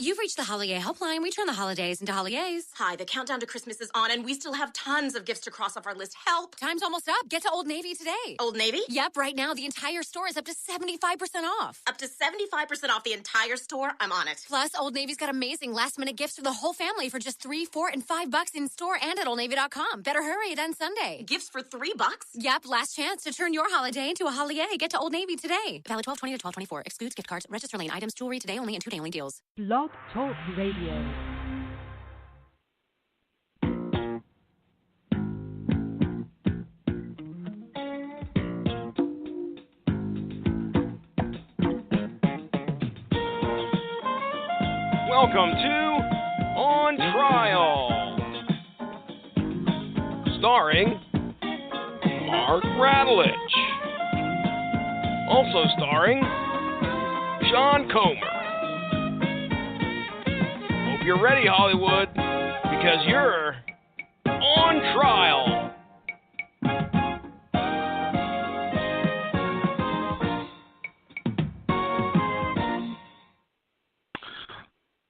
You've reached the Holiday Helpline. We turn the holidays into holidays. Hi, the countdown to Christmas is on, and we still have tons of gifts to cross off our list. Help! Time's almost up. Get to Old Navy today. Old Navy? Yep, right now the entire store is up to 75% off. Up to 75% off the entire store? I'm on it. Plus, Old Navy's got amazing last-minute gifts for the whole family for just $3, $4, and $5 in store and at OldNavy.com. Better hurry, it ends Sunday. Gifts for $3? Yep, last chance to turn your holiday into a holiday. Get to Old Navy today. Valid 12/20 to 12/24. Excludes gift cards. Register lane items. Jewelry today only and 2-day only deals. Blog Talk Radio. Welcome to On Trial, starring Mark Radulich, also starring Sean Comer. Hope you're ready, Hollywood, because you're on trial.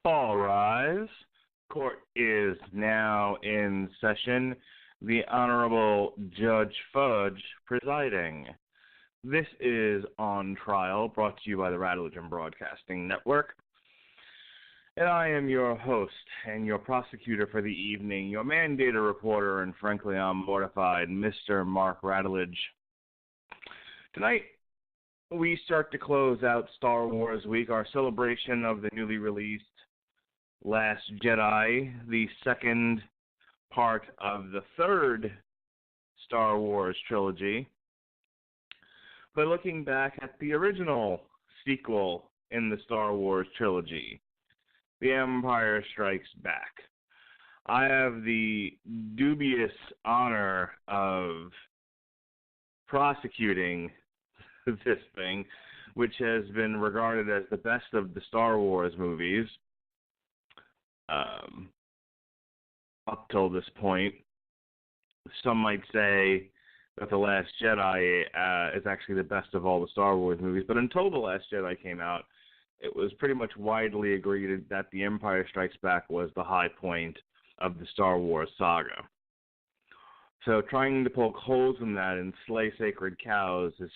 All rise. Court is now in session. The Honorable Judge Fudge presiding. This is On Trial, brought to you by the Radulich Broadcasting Network. And I am your host and your prosecutor for the evening, your mandated reporter, and frankly, I'm mortified, Mr. Mark Radulich. Tonight, we start to close out Star Wars Week, our celebration of the newly released Last Jedi, the second part of the third Star Wars trilogy. But looking back at the original sequel in the Star Wars trilogy, The Empire Strikes Back. I have the dubious honor of prosecuting this thing, which has been regarded as the best of the Star Wars movies up till this point. Some might say that The Last Jedi is actually the best of all the Star Wars movies, but until The Last Jedi came out, it was pretty much widely agreed that The Empire Strikes Back was the high point of the Star Wars saga. So trying to poke holes in that and slay sacred cows is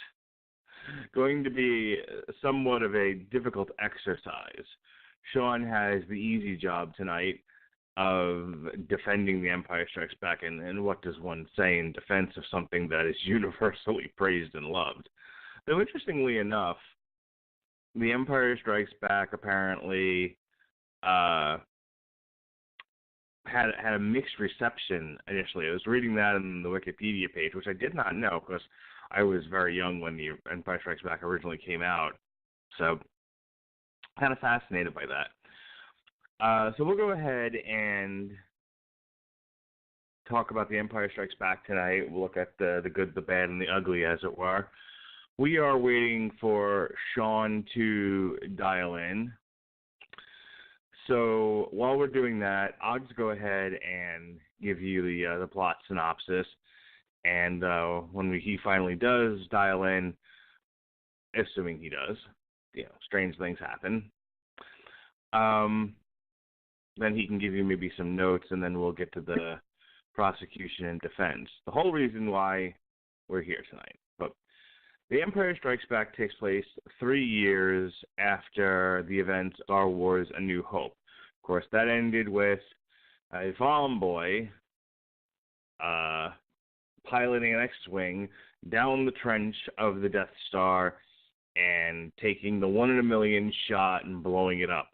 going to be somewhat of a difficult exercise. Sean has the easy job tonight of defending The Empire Strikes Back, and what does one say in defense of something that is universally praised and loved? Though interestingly enough, The Empire Strikes Back apparently had a mixed reception initially. I was reading that in the Wikipedia page, which I did not know because I was very young when The Empire Strikes Back originally came out. So kind of fascinated by that. So we'll go ahead and talk about The Empire Strikes Back tonight. We'll look at the good, the bad, and the ugly, as it were. We are waiting for Sean to dial in. So while we're doing that, I'll just go ahead and give you the plot synopsis. And when he finally does dial in, assuming he does, strange things happen. Then he can give you maybe some notes, and then we'll get to the prosecution and defense. The whole reason why we're here tonight. But The Empire Strikes Back takes place 3 years after the events of Star Wars A New Hope. Of course, that ended with a farm boy piloting an X-Wing down the trench of the Death Star and taking the 1 in a million shot and blowing it up.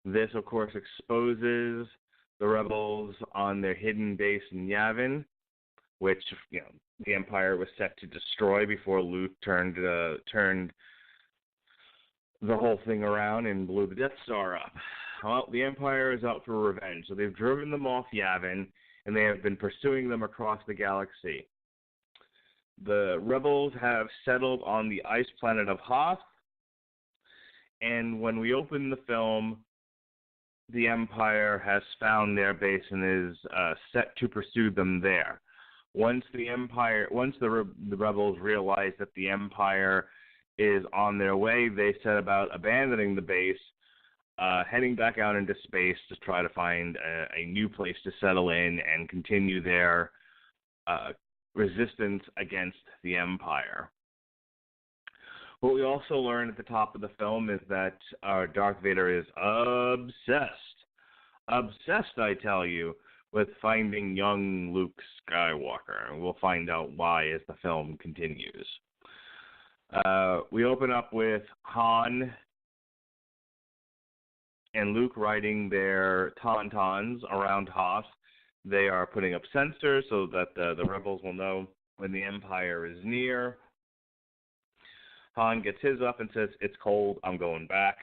This, of course, exposes the rebels on their hidden base in Yavin, which the Empire was set to destroy before Luke turned the whole thing around and blew the Death Star up. Well, the Empire is out for revenge, so they've driven them off Yavin, and they have been pursuing them across the galaxy. The rebels have settled on the ice planet of Hoth, and when we open the film, the Empire has found their base and is set to pursue them there. Once the rebels realize that the Empire is on their way, they set about abandoning the base heading back out into space to try to find a new place to settle in and continue their resistance against the Empire. What we also learn at the top of the film is that Darth Vader is obsessed, I tell you, with finding young Luke Skywalker. And we'll find out why as the film continues. We open up with Han and Luke riding their tauntauns around Hoth. They are putting up sensors so that the rebels will know when the Empire is near. Han gets his up and says, "It's cold, I'm going back."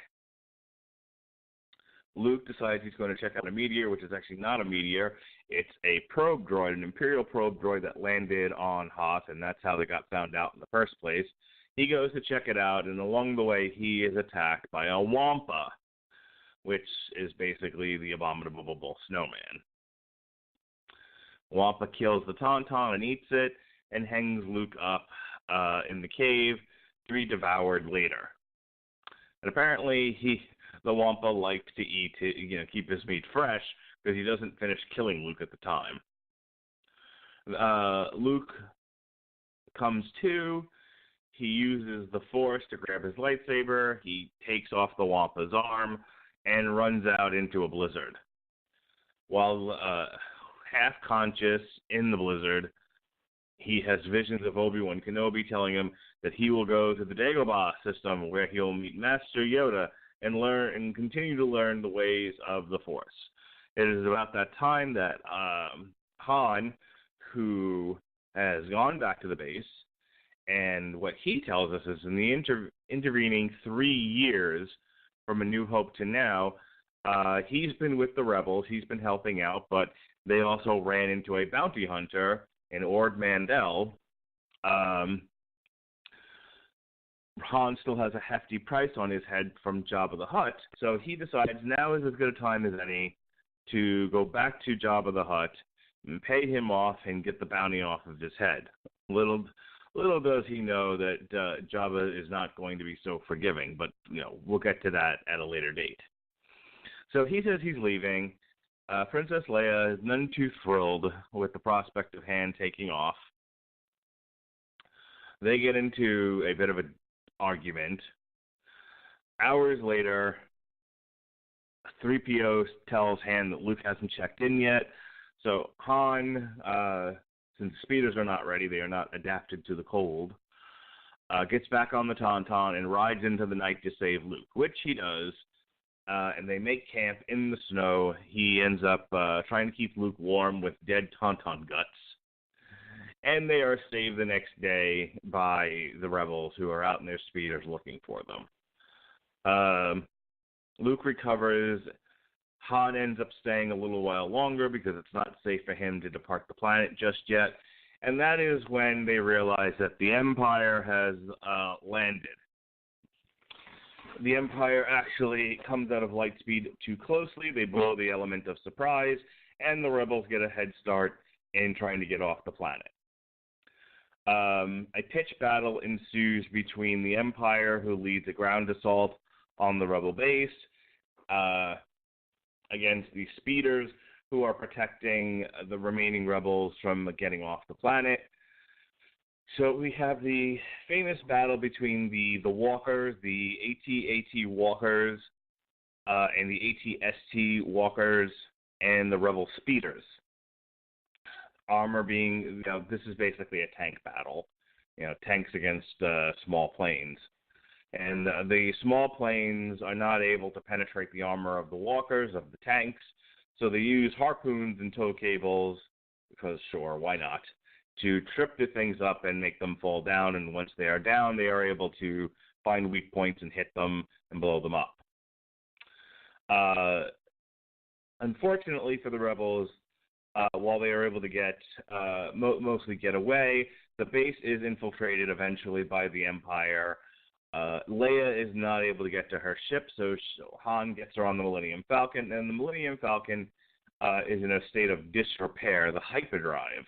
Luke decides he's going to check out a meteor, which is actually not a meteor. It's a probe droid, an Imperial probe droid that landed on Hoth, and that's how they got found out in the first place. He goes to check it out, and along the way, he is attacked by a Wampa, which is basically the abominable snowman. Wampa kills the Tauntaun and eats it, and hangs Luke up in the cave to be devoured later. And apparently, the Wampa likes to eat, keep his meat fresh, because he doesn't finish killing Luke at the time. Luke comes to. He uses the Force to grab his lightsaber. He takes off the Wampa's arm and runs out into a blizzard. While half-conscious in the blizzard, he has visions of Obi-Wan Kenobi telling him that he will go to the Dagobah system where he'll meet Master Yoda and learn and continue to learn the ways of the Force. It is about that time that Han, who has gone back to the base, and what he tells us is in the intervening 3 years from A New Hope to now, he's been with the rebels, he's been helping out, but they also ran into a bounty hunter in Ord Mantell. Han still has a hefty price on his head from Jabba the Hutt, so he decides now is as good a time as any to go back to Jabba the Hutt and pay him off and get the bounty off of his head. Little does he know that Jabba is not going to be so forgiving, but we'll get to that at a later date. So he says he's leaving. Princess Leia is none too thrilled with the prospect of Han taking off. They get into a bit of an argument. Hours later, 3PO tells Han that Luke hasn't checked in yet. So Han, since the speeders are not ready, they are not adapted to the cold, gets back on the Tauntaun and rides into the night to save Luke, which he does. And they make camp in the snow. He ends up trying to keep Luke warm with dead Tauntaun guts. And they are saved the next day by the rebels who are out in their speeders looking for them. Luke recovers. Han ends up staying a little while longer because it's not safe for him to depart the planet just yet. And that is when they realize that the Empire has landed. The Empire actually comes out of light speed too closely. They blow the element of surprise, and the rebels get a head start in trying to get off the planet. A pitched battle ensues between the Empire, who leads a ground assault on the rebel base, against the speeders, who are protecting the remaining rebels from getting off the planet. So we have the famous battle between the walkers, the AT-AT walkers, and the AT-ST walkers, and the rebel speeders. Armor being, this is basically a tank battle, tanks against small planes. And the small planes are not able to penetrate the armor of the walkers, of the tanks, so they use harpoons and tow cables, because sure, why not, to trip the things up and make them fall down, and once they are down, they are able to find weak points and hit them and blow them up. Unfortunately for the rebels, while they are able to get mostly get away, the base is infiltrated eventually by the Empire. Leia is not able to get to her ship, so Han gets her on the Millennium Falcon, and the Millennium Falcon is in a state of disrepair, the hyperdrive.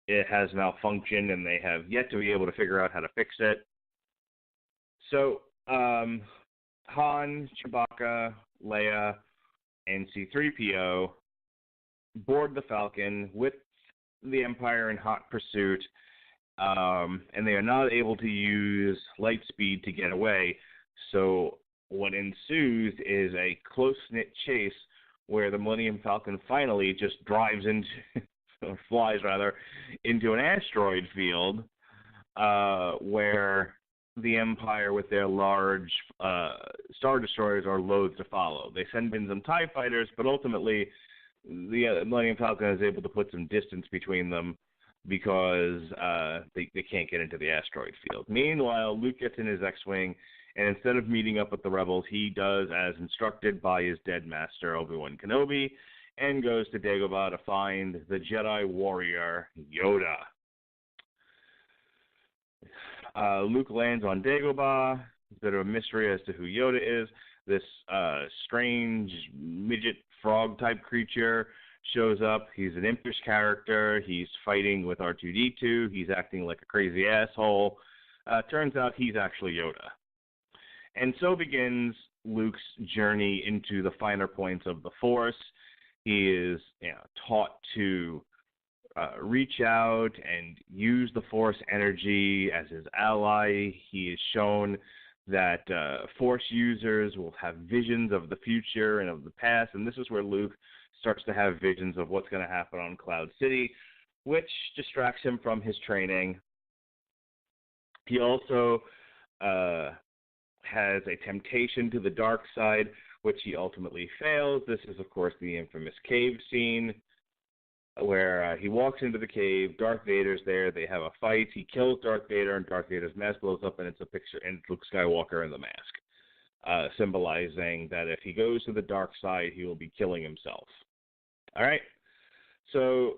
It has malfunctioned, and they have yet to be able to figure out how to fix it. So Han, Chewbacca, Leia, and C-3PO board the Falcon with the Empire in hot pursuit, and they are not able to use light speed to get away. So what ensues is a close-knit chase where the Millennium Falcon finally just drives into, or flies rather, into an asteroid field where the Empire with their large Star Destroyers are loath to follow. They send in some TIE fighters, but ultimately the Millennium Falcon is able to put some distance between them because they can't get into the asteroid field. Meanwhile, Luke gets in his X-Wing, and instead of meeting up with the rebels, he does as instructed by his dead master, Obi-Wan Kenobi, and goes to Dagobah to find the Jedi warrior, Yoda. Luke lands on Dagobah. There's a bit of a mystery as to who Yoda is. This strange midget frog-type creature shows up. He's an impish character. He's fighting with R2-D2. He's acting like a crazy asshole. Turns out he's actually Yoda. And so begins Luke's journey into the finer points of the Force. He is taught to reach out and use the Force energy as his ally. He is shown that Force users will have visions of the future and of the past, and this is where Luke starts to have visions of what's going to happen on Cloud City, which distracts him from his training. He also has a temptation to the dark side, which he ultimately fails. This is, of course, the infamous cave scene where he walks into the cave. Darth Vader's there. They have a fight. He kills Darth Vader, and Darth Vader's mask blows up, and it's a picture, and Luke Skywalker in the mask, symbolizing that if he goes to the dark side, he will be killing himself. All right? So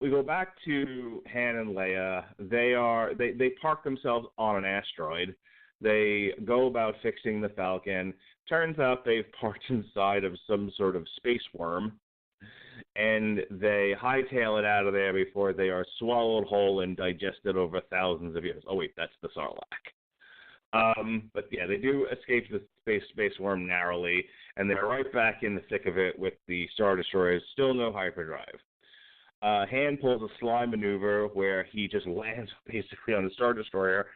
we go back to Han and Leia. They park themselves on an asteroid. They go about fixing the Falcon. Turns out they've parked inside of some sort of space worm, and they hightail it out of there before they are swallowed whole and digested over thousands of years. Oh, wait, that's the Sarlacc. But, yeah, they do escape the space worm narrowly, and they're right back in the thick of it with the Star Destroyers. Still no hyperdrive. Han pulls a sly maneuver where he just lands basically on the Star Destroyer,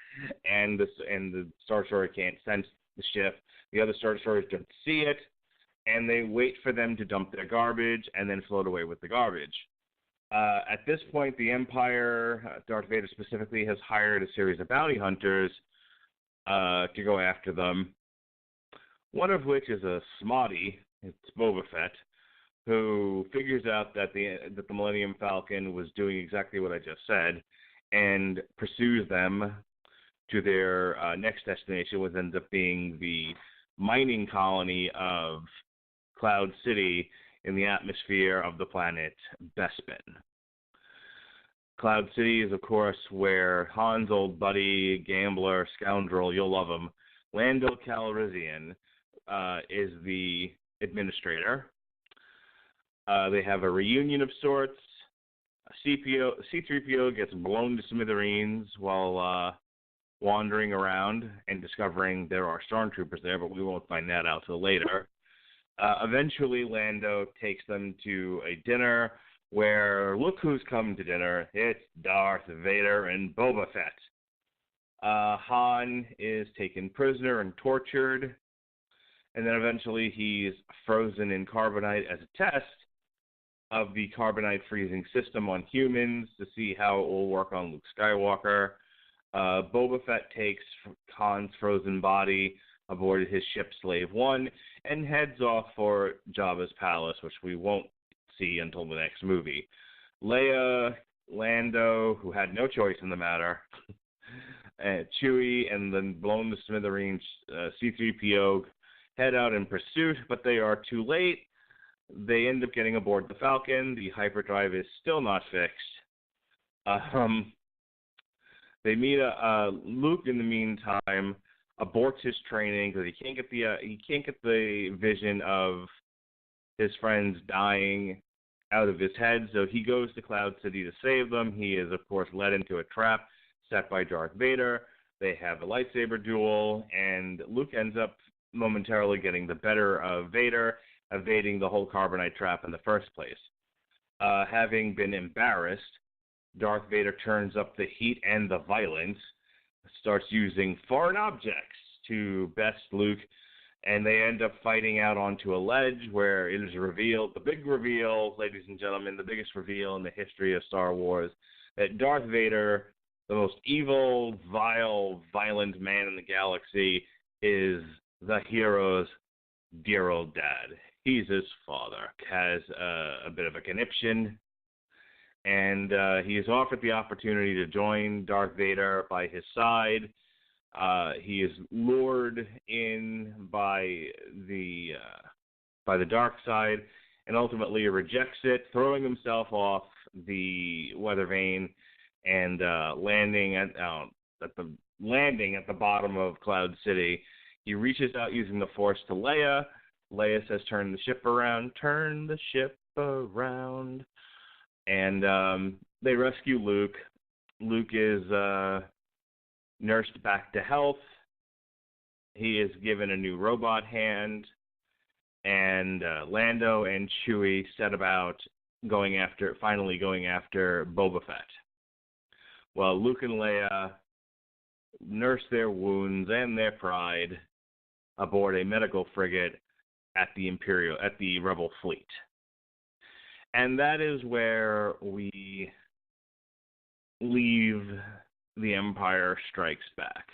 and the Star Destroyer can't sense the ship. The other Star Destroyers don't see it, and they wait for them to dump their garbage and then float away with the garbage. At this point, the Empire, Darth Vader specifically, has hired a series of bounty hunters to go after them, one of which is a smarty. It's Boba Fett, who figures out that the Millennium Falcon was doing exactly what I just said and pursues them to their next destination, which ends up being the mining colony of Cloud City in the atmosphere of the planet Bespin. Cloud City is, of course, where Han's old buddy, gambler, scoundrel, you'll love him, Lando Calrissian, is the administrator. They have a reunion of sorts. C-3PO gets blown to smithereens while wandering around and discovering there are stormtroopers there, but we won't find that out till later. Eventually, Lando takes them to a dinner where, look who's come to dinner. It's Darth Vader and Boba Fett. Han is taken prisoner and tortured, and then eventually he's frozen in carbonite as a test of the carbonite freezing system on humans to see how it will work on Luke Skywalker. Boba Fett takes Han's frozen body aboard his ship Slave One and heads off for Jabba's palace, which we won't see until the next movie. Leia, Lando, who had no choice in the matter, Chewie, and then blown to smithereens, C-3PO head out in pursuit, but they are too late. They end up getting aboard the Falcon. The hyperdrive is still not fixed. They meet Luke in the meantime, aborts his training because he can't get the vision of his friends dying out of his head. So he goes to Cloud City to save them. He is, of course, led into a trap set by Darth Vader. They have a lightsaber duel, and Luke ends up momentarily getting the better of Vader, evading the whole carbonite trap in the first place. Having been embarrassed, Darth Vader turns up the heat and the violence, starts using foreign objects to best Luke, and they end up fighting out onto a ledge where it is revealed, the big reveal, ladies and gentlemen, the biggest reveal in the history of Star Wars, that Darth Vader, the most evil, vile, violent man in the galaxy, is the hero's dear old dad. He's his father, has a bit of a conniption, and he is offered the opportunity to join Darth Vader by his side. He is lured in by the dark side, and ultimately rejects it, throwing himself off the weather vane and landing at the bottom of Cloud City. He reaches out using the Force to Leia. Leia says, turn the ship around. And they rescue Luke. Luke is nursed back to health. He is given a new robot hand. And Lando and Chewie set about finally going after Boba Fett. While Luke and Leia nurse their wounds and their pride aboard a medical frigate at the Rebel fleet. And that is where we leave The Empire Strikes Back.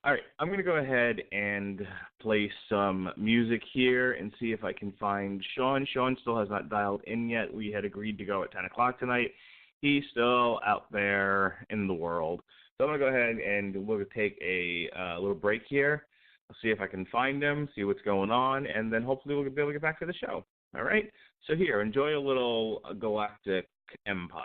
All right, I'm going to go ahead and play some music here and see if I can find Sean. Sean still has not dialed in yet. We had agreed to go at 10 o'clock tonight. He's still out there in the world. So I'm going to go ahead and we'll take a little break here. I'll see if I can find him, see what's going on, and then hopefully we'll be able to get back to the show. All right? So here, enjoy a little Galactic Empire.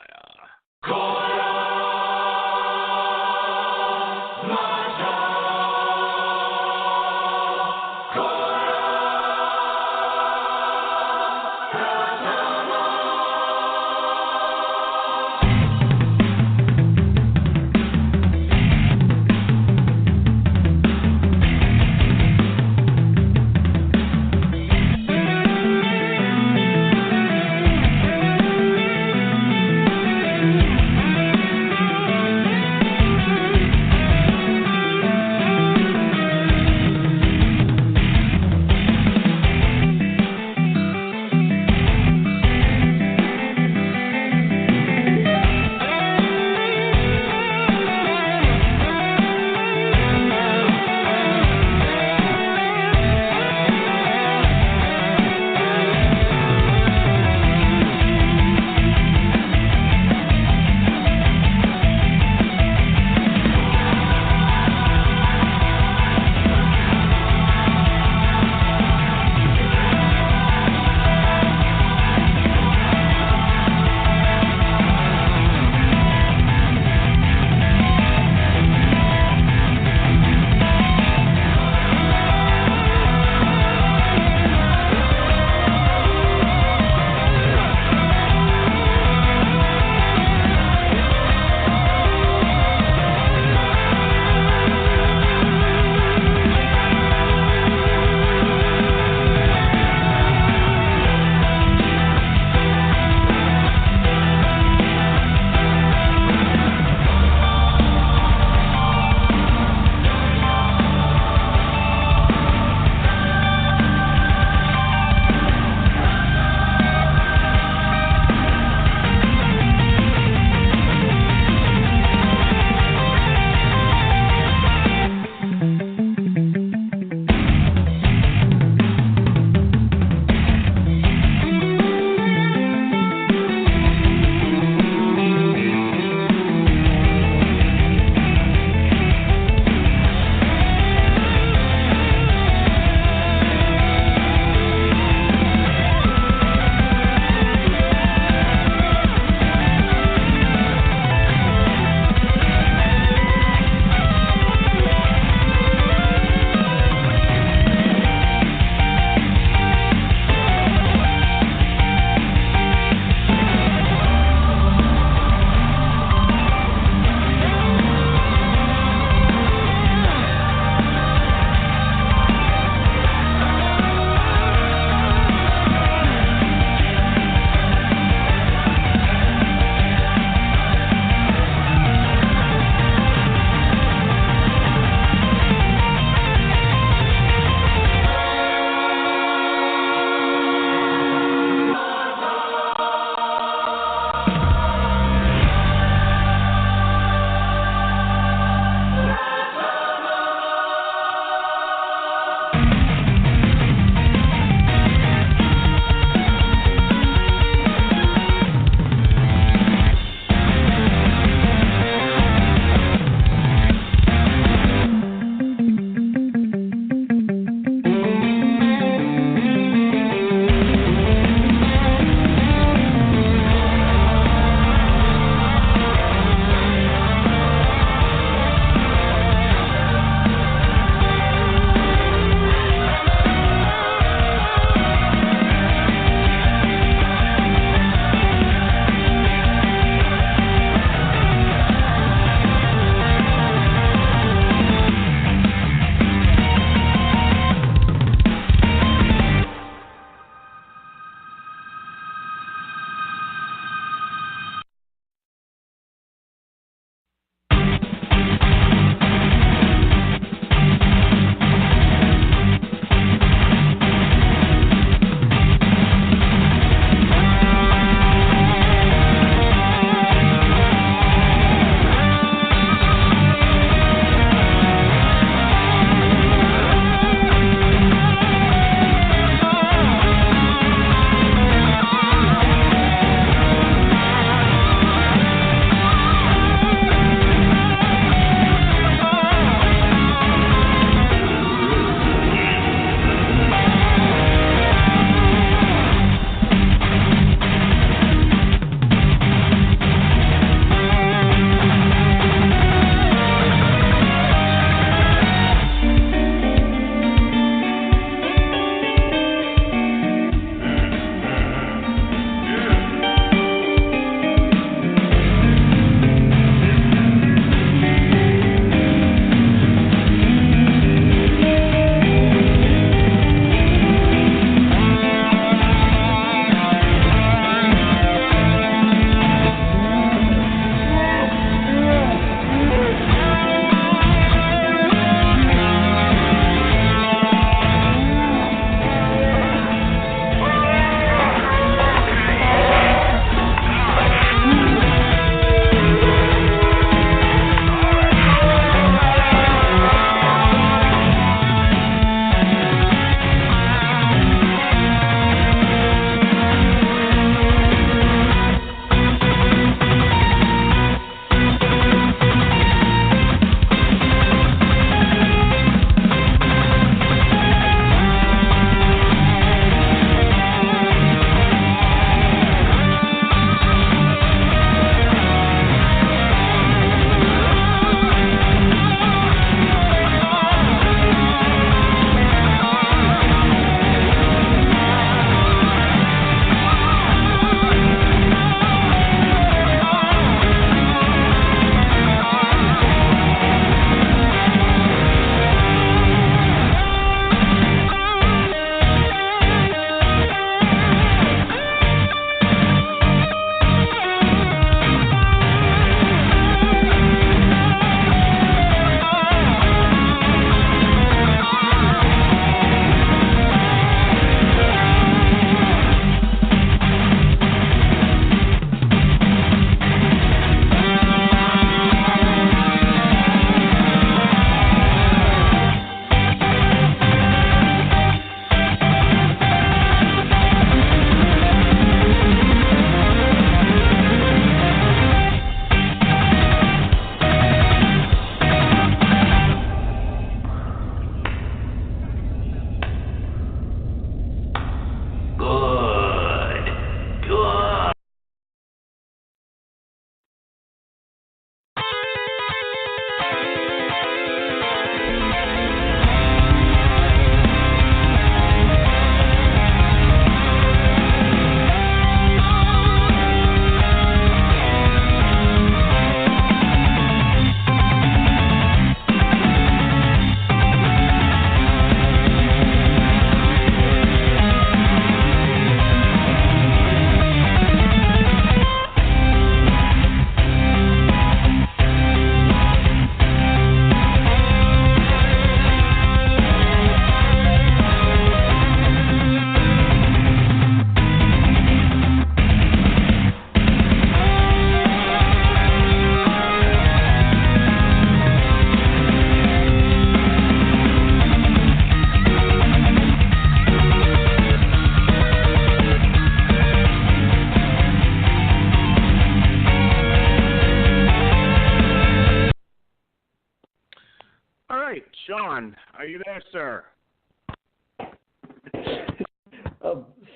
Sean, are you there, sir?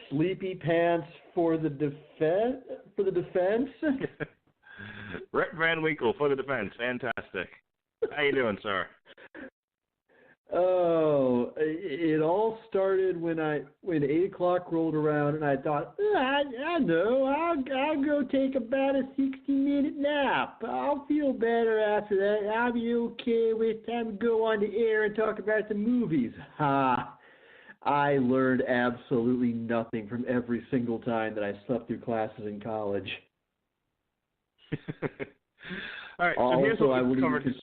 Sleepy pants for the defense. Rhett Van Winkle for the defense. Fantastic. How you doing, sir? Oh, it all started when 8 o'clock rolled around, and I thought, I know, I'll go take about a 60-minute nap. I'll feel better after that. I'll be okay with time to go on the air and talk about the movies. I learned absolutely nothing from every single time that I slept through classes in college. All right, so here's what we've covered.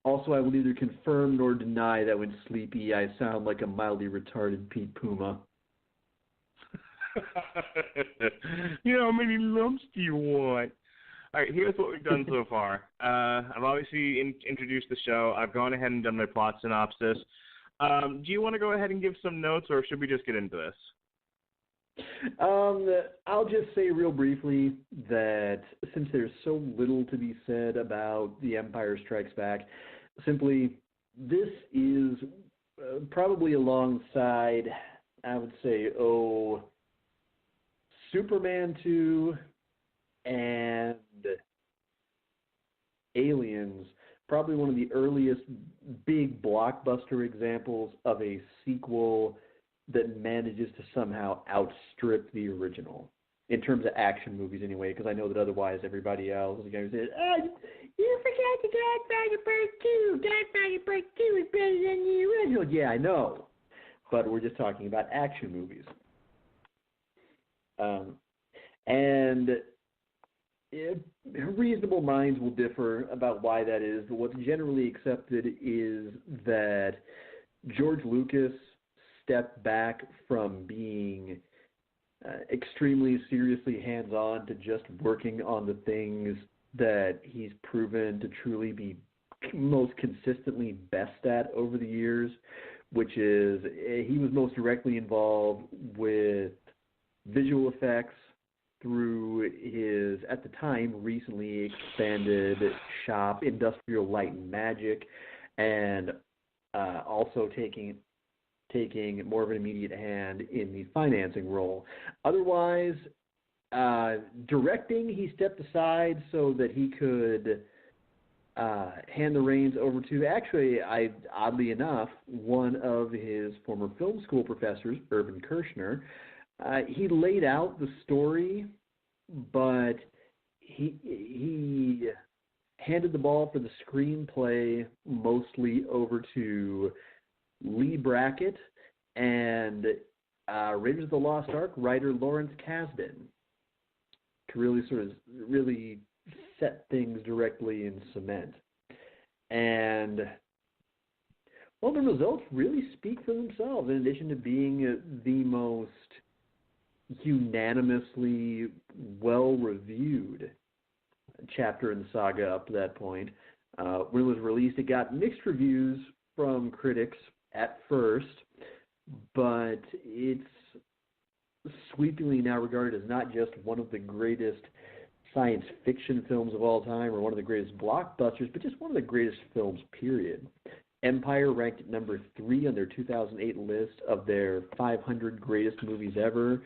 Also, I will neither confirm nor deny that when sleepy, I sound like a mildly retarded Pete Puma. How many lumps do you want? All right, here's what we've done so far. I've obviously introduced the show. I've gone ahead and done my plot synopsis. Do you want to go ahead and give some notes, or should we just get into this? I'll just say real briefly that since there's so little to be said about The Empire Strikes Back, simply this is probably alongside, I would say, Superman 2 and Aliens, probably one of the earliest big blockbuster examples of a sequel that manages to somehow outstrip the original, in terms of action movies anyway, because I know that otherwise everybody else is going to say, you forgot the Godfather Part 2. Godfather Part 2 is better than the original. Yeah, I know, but we're just talking about action movies. Reasonable minds will differ about why that is, but what's generally accepted is that George Lucas stepped back from being extremely seriously hands-on to just working on the things that he's proven to truly be most consistently best at over the years, which is he was most directly involved with visual effects through his, at the time, recently expanded shop, Industrial Light and Magic, and also taking more of an immediate hand in the financing role. Otherwise, directing, he stepped aside so that he could hand the reins over to, actually, oddly enough, one of his former film school professors, Irvin Kershner. He laid out the story, but he handed the ball for the screenplay mostly over to Leigh Brackett and Raiders of the Lost Ark writer Lawrence Kasdan to really set things directly in cement. And, well, the results really speak for themselves, in addition to being the most unanimously well-reviewed chapter in the saga up to that point. When it was released, it got mixed reviews from critics at first, but it's sweepingly now regarded as not just one of the greatest science fiction films of all time or one of the greatest blockbusters, but just one of the greatest films, period. Empire ranked at number 3 on their 2008 list of their 500 greatest movies ever.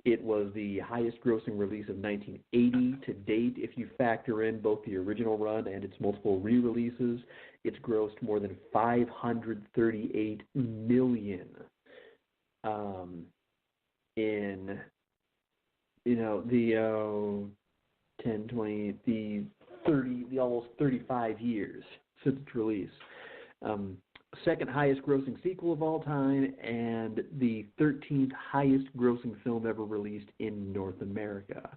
It was the highest grossing release of 1980 to date. If you factor in both the original run and its multiple re-releases, it's grossed more than $538 million in, the 10, 20, the 30, the almost 35 years since its release. Second highest grossing sequel of all time, and the 13th highest grossing film ever released in North America.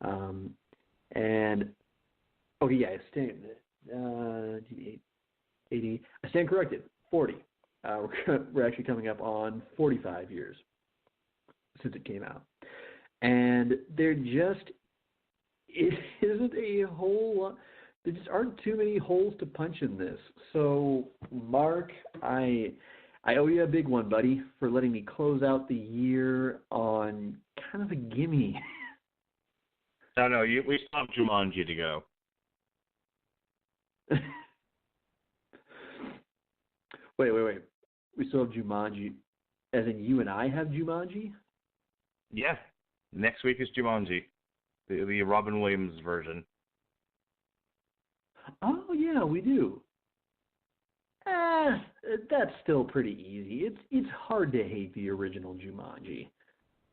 I stand corrected, 40. We're actually coming up on 45 years since it came out. And there just isn't a whole lot. There just aren't too many holes to punch in this. So, Mark, I owe you a big one, buddy, for letting me close out the year on kind of a gimme. No, we still have Jumanji to go. Wait. We still have Jumanji. As in you and I have Jumanji? Yeah. Next week is Jumanji, the Robin Williams version. Oh, yeah, we do. That's still pretty easy. It's hard to hate the original Jumanji.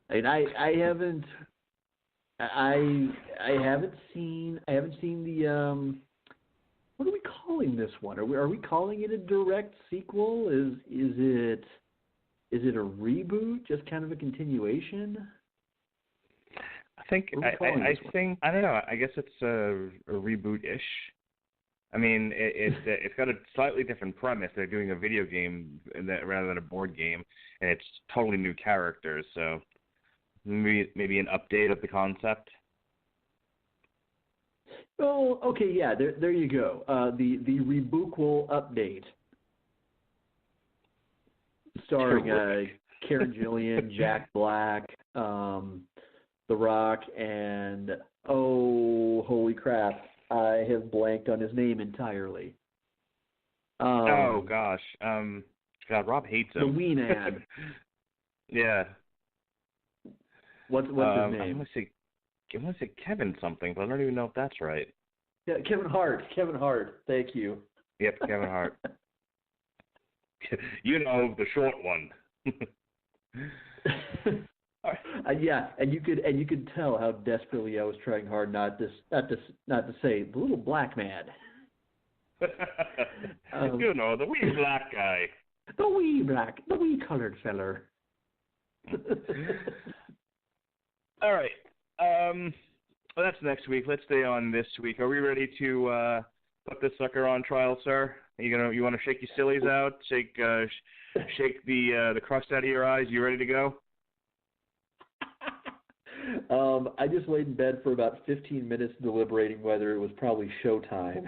I mean, I haven't seen the what are we calling this one? Are we calling it a direct sequel? Is it a reboot? Just kind of a continuation? I think I don't know. I guess it's a reboot-ish. I mean, it's got a slightly different premise. They're doing a video game rather than a board game, and it's totally new characters. So maybe an update of the concept. Oh, okay, yeah. There you go. The Rebookable update, starring Karen Gillian, Jack Black, The Rock, and oh, holy crap! I have blanked on his name entirely. Oh gosh, God, Rob hates him. The Weenad. Yeah. What's his name? I want to say Kevin something, but I don't even know if that's right. Yeah, Kevin Hart. Thank you. Yep, Kevin Hart. You know, the short one. Yeah, and you could tell how desperately I was trying hard not to say the little black man. You know, the wee black guy. The wee colored feller. All right. Well, that's next week. Let's stay on this week. Are we ready to put this sucker on trial, sir? You want to shake your sillies out, shake the crust out of your eyes? You ready to go? I just laid in bed for about 15 minutes deliberating whether it was probably showtime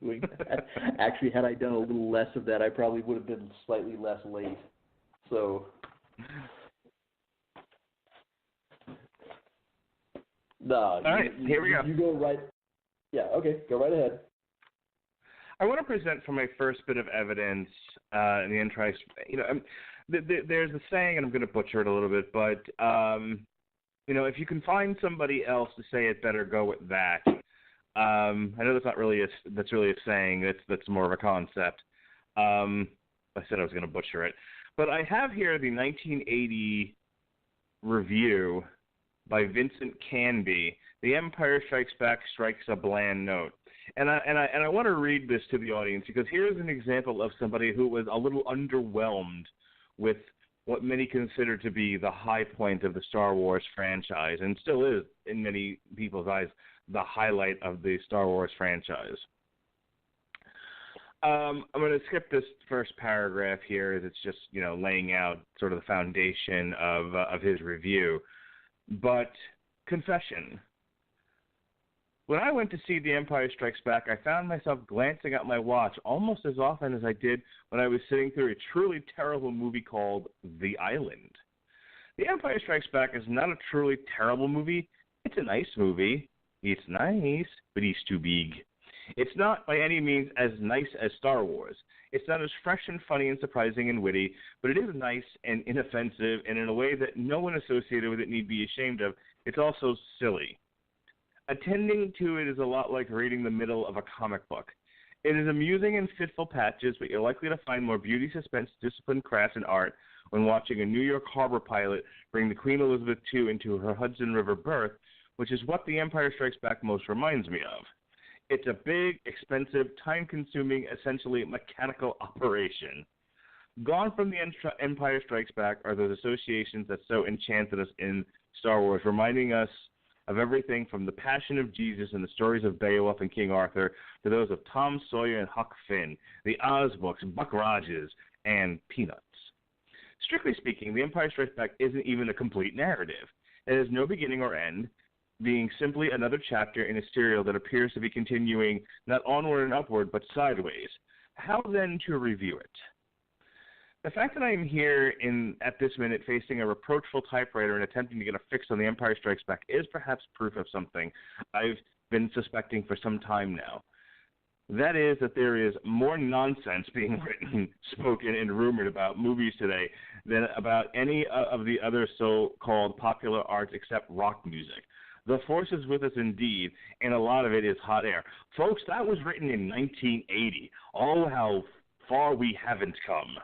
doing that. Actually, had I done a little less of that, I probably would have been slightly less late. So, no. All right, here we go. You go right. Yeah, okay, go right ahead. I want to present for my first bit of evidence in the interest. There's a saying, and I'm going to butcher it a little bit, but if you can find somebody else to say it better, go with that. I know that's really a saying. That's more of a concept. I said I was going to butcher it, but I have here the 1980 review by Vincent Canby. The Empire Strikes Back strikes a bland note. And I want to read this to the audience because here's an example of somebody who was a little underwhelmed with what many consider to be the high point of the Star Wars franchise, and still is, in many people's eyes, the highlight of the Star Wars franchise. I'm going to skip this first paragraph here as it's just, laying out sort of the foundation of his review. But, confession. When I went to see The Empire Strikes Back, I found myself glancing at my watch almost as often as I did when I was sitting through a truly terrible movie called The Island. The Empire Strikes Back is not a truly terrible movie. It's a nice movie. It's nice, but it's too big. It's not by any means as nice as Star Wars. It's not as fresh and funny and surprising and witty, but it is nice and inoffensive, and in a way that no one associated with it need be ashamed of. It's also silly. Attending to it is a lot like reading the middle of a comic book. It is amusing in fitful patches, but you're likely to find more beauty, suspense, discipline, craft, and art when watching a New York harbor pilot bring the Queen Elizabeth II into her Hudson River berth, which is what The Empire Strikes Back most reminds me of. It's a big, expensive, time-consuming, essentially mechanical operation. Gone from The Empire Strikes Back are those associations that so enchanted us in Star Wars, reminding us of everything from the Passion of Jesus and the stories of Beowulf and King Arthur to those of Tom Sawyer and Huck Finn, the Oz books, Buck Rogers, and Peanuts. Strictly speaking, The Empire Strikes Back isn't even a complete narrative. It has no beginning or end, being simply another chapter in a serial that appears to be continuing not onward and upward, but sideways. How then to review it? The fact that I am here at this minute facing a reproachful typewriter and attempting to get a fix on The Empire Strikes Back is perhaps proof of something I've been suspecting for some time now. That is that there is more nonsense being written, spoken, and rumored about movies today than about any of the other so-called popular arts except rock music. The Force is with us indeed, and a lot of it is hot air. Folks, that was written in 1980. Oh, how far we haven't come.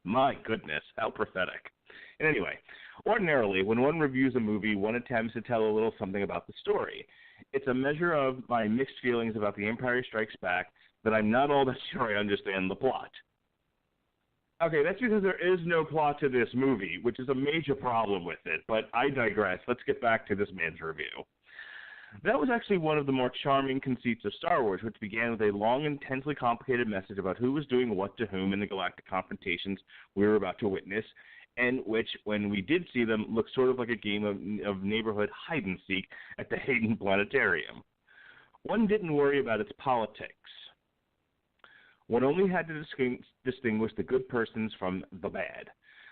My goodness, how prophetic. And anyway, ordinarily, when one reviews a movie, one attempts to tell a little something about the story. It's a measure of my mixed feelings about The Empire Strikes Back that I'm not all that sure I understand the plot. Okay, that's because there is no plot to this movie, which is a major problem with it, but I digress. Let's get back to this man's review. That was actually one of the more charming conceits of Star Wars, which began with a long, intensely complicated message about who was doing what to whom in the galactic confrontations we were about to witness, and which, when we did see them, looked sort of like a game of neighborhood hide-and-seek at the Hayden Planetarium. One didn't worry about its politics. One only had to distinguish the good persons from the bad.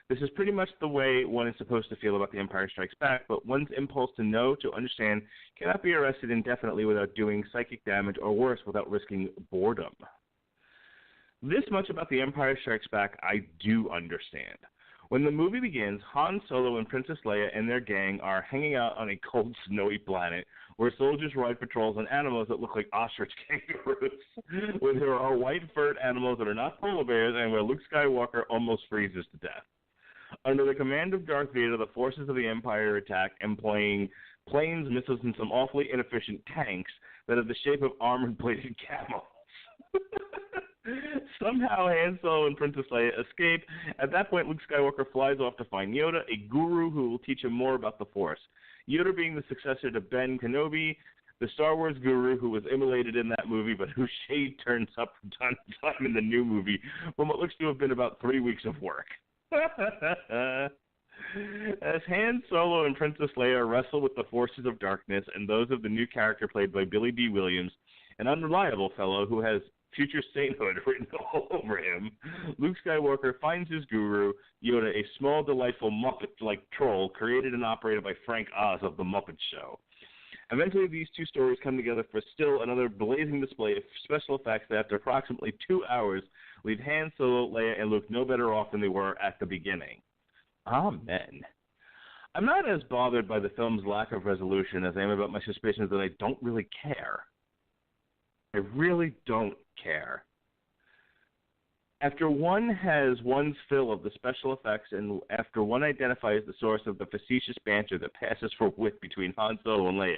This is pretty much the way one is supposed to feel about The Empire Strikes Back, but one's impulse to know, to understand, cannot be arrested indefinitely without doing psychic damage, or worse, without risking boredom. This much about The Empire Strikes Back I do understand. When the movie begins, Han Solo and Princess Leia and their gang are hanging out on a cold, snowy planet where soldiers ride patrols on animals that look like ostrich kangaroos, where there are white furred animals that are not polar bears, and where Luke Skywalker almost freezes to death. Under the command of Darth Vader, the forces of the Empire attack, employing planes, missiles, and some awfully inefficient tanks that have the shape of armored-plated camels. Somehow, Han Solo and Princess Leia escape. At that point, Luke Skywalker flies off to find Yoda, a guru who will teach him more about the Force. Yoda being the successor to Ben Kenobi, the Star Wars guru who was immolated in that movie, but whose shade turns up from time to time in the new movie from what looks to have been about 3 weeks of work. As Han Solo and Princess Leia wrestle with the forces of darkness and those of the new character played by Billy Dee Williams, an unreliable fellow who has future sainthood written all over him, Luke Skywalker finds his guru, Yoda, a small, delightful Muppet-like troll created and operated by Frank Oz of The Muppet Show. Eventually, these two stories come together for still another blazing display of special effects that, after approximately 2 hours, leave Han Solo, Leia, and Luke no better off than they were at the beginning. Amen. I'm not as bothered by the film's lack of resolution as I am about my suspicions that I don't really care. I really don't care. After one has one's fill of the special effects, and after one identifies the source of the facetious banter that passes for wit between Han Solo and Leia,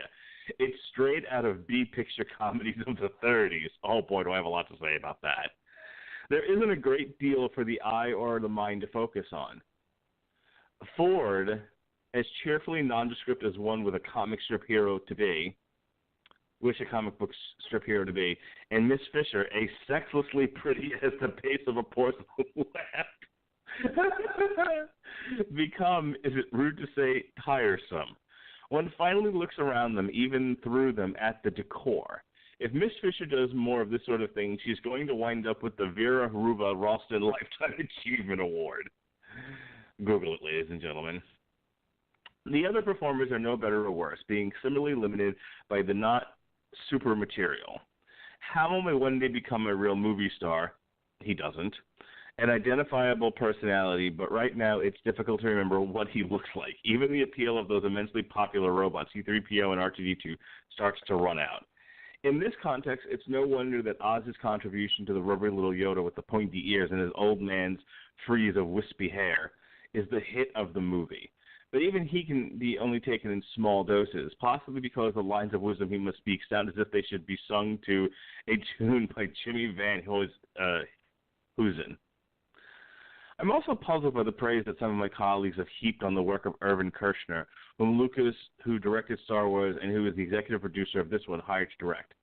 it's straight out of B-picture comedies of the 30s. Oh boy, do I have a lot to say about that. There isn't a great deal for the eye or the mind to focus on. Ford, as cheerfully nondescript as one with a comic strip hero to be, wish a comic book strip hero to be, and Miss Fisher, as sexlessly pretty as the base of a porcelain lamp, become, is it rude to say, tiresome. One finally looks around them, even through them, at the decor. If Miss Fisher does more of this sort of thing, she's going to wind up with the Vera Haruva Ralston Lifetime Achievement Award. Google it, ladies and gentlemen. The other performers are no better or worse, being similarly limited by the not super material. Hamill may one day become a real movie star. He doesn't. An identifiable personality, but right now it's difficult to remember what he looks like. Even the appeal of those immensely popular robots, C-3PO and R2-D2, starts to run out. In this context, it's no wonder that Oz's contribution to the rubbery little Yoda with the pointy ears and his old man's frieze of wispy hair is the hit of the movie. But even he can be only taken in small doses, possibly because the lines of wisdom he must speak sound as if they should be sung to a tune by Jimmy Van Heusen. I'm also puzzled by the praise that some of my colleagues have heaped on the work of Irvin Kershner, who directed Star Wars and who is the executive producer of this one, hired to direct.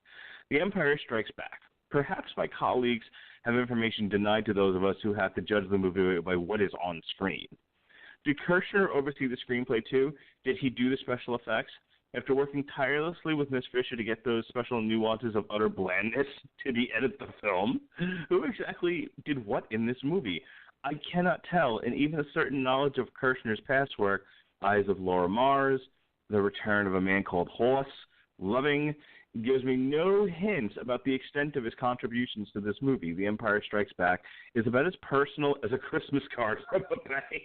The Empire Strikes Back. Perhaps my colleagues have information denied to those of us who have to judge the movie by what is on screen. Did Kershner oversee the screenplay too? Did he do the special effects? After working tirelessly with Miss Fisher to get those special nuances of utter blandness, did he edit the film? Who exactly did what in this movie? I cannot tell, and even a certain knowledge of Kershner's past work, Eyes of Laura Mars, The Return of a Man Called Horse, Loving, gives me no hints about the extent of his contributions to this movie. The Empire Strikes Back is about as personal as a Christmas card from the bank.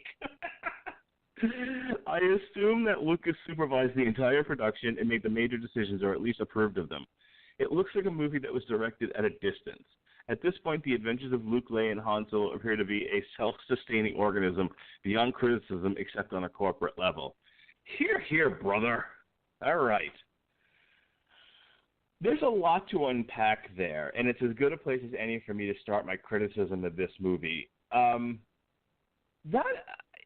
I assume that Lucas supervised the entire production and made the major decisions, or at least approved of them. It looks like a movie that was directed at a distance. At this point, the adventures of Luke, Leia, and Han Solo appear to be a self-sustaining organism beyond criticism except on a corporate level. Hear, hear, brother. All right. There's a lot to unpack there, and it's as good a place as any for me to start my criticism of this movie.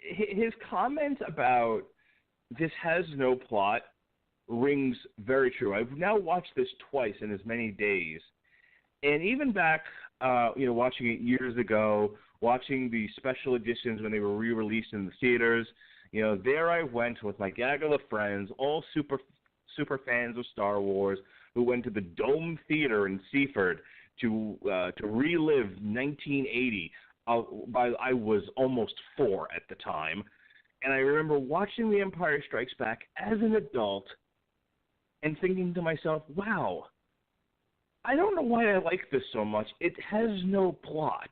His comment about this has no plot rings very true. I've now watched this twice in as many days, and even back, watching it years ago, watching the special editions when they were re-released in the theaters, there I went with my gaggle of friends, all super fans of Star Wars, who went to the Dome Theater in Seaford to relive 1980. I was almost 4 at the time, and I remember watching The Empire Strikes Back as an adult and thinking to myself, wow, I don't know why I like this so much. It has no plot.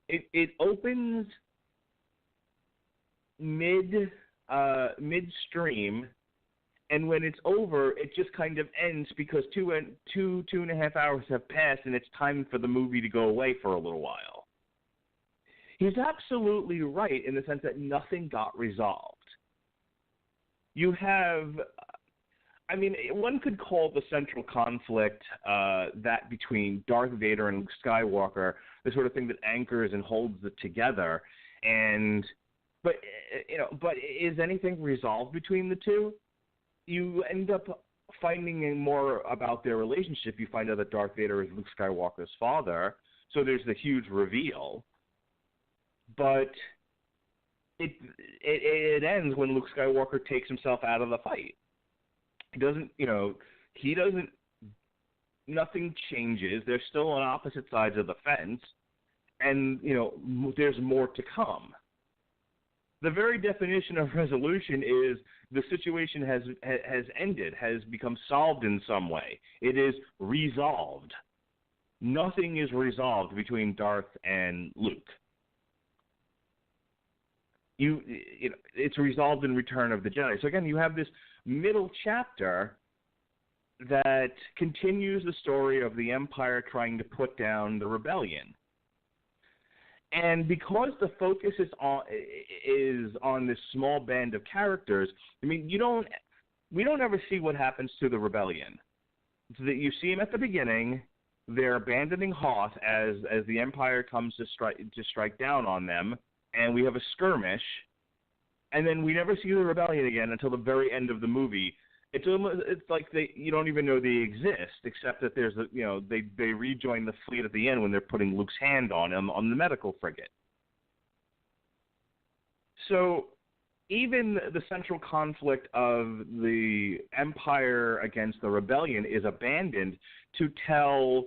It opens midstream, and when it's over, it just kind of ends because two and a half hours have passed, and it's time for the movie to go away for a little while. He's absolutely right in the sense that nothing got resolved. You have, one could call the central conflict that between Darth Vader and Luke Skywalker the sort of thing that anchors and holds it together. But is anything resolved between the two? You end up finding more about their relationship. You find out that Darth Vader is Luke Skywalker's father, so there's the huge reveal. But it ends when Luke Skywalker takes himself out of the fight. Nothing changes. They're still on opposite sides of the fence, and, there's more to come. The very definition of resolution is the situation has ended, has become solved in some way. It is resolved. Nothing is resolved between Darth and Luke. It's resolved in Return of the Jedi. So again, you have this middle chapter that continues the story of the Empire trying to put down the rebellion. And because the focus is on this small band of characters, we don't ever see what happens to the rebellion. So that you see them at the beginning, they're abandoning Hoth as the Empire comes to strike down on them, and we have a skirmish, and then we never see the rebellion again until the very end of the movie. It's like you don't even know they exist, except that there's they rejoin the fleet at the end when they're putting Luke's hand on the medical frigate. So even the central conflict of the Empire against the rebellion is abandoned to tell,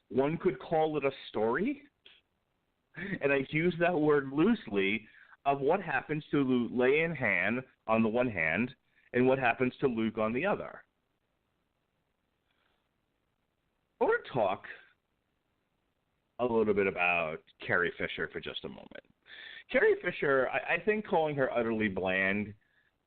one could call it a story, and I use that word loosely, of what happens to Leia and Han on the one hand, and what happens to Luke on the other. I want to talk a little bit about Carrie Fisher for just a moment. Carrie Fisher, I think calling her utterly bland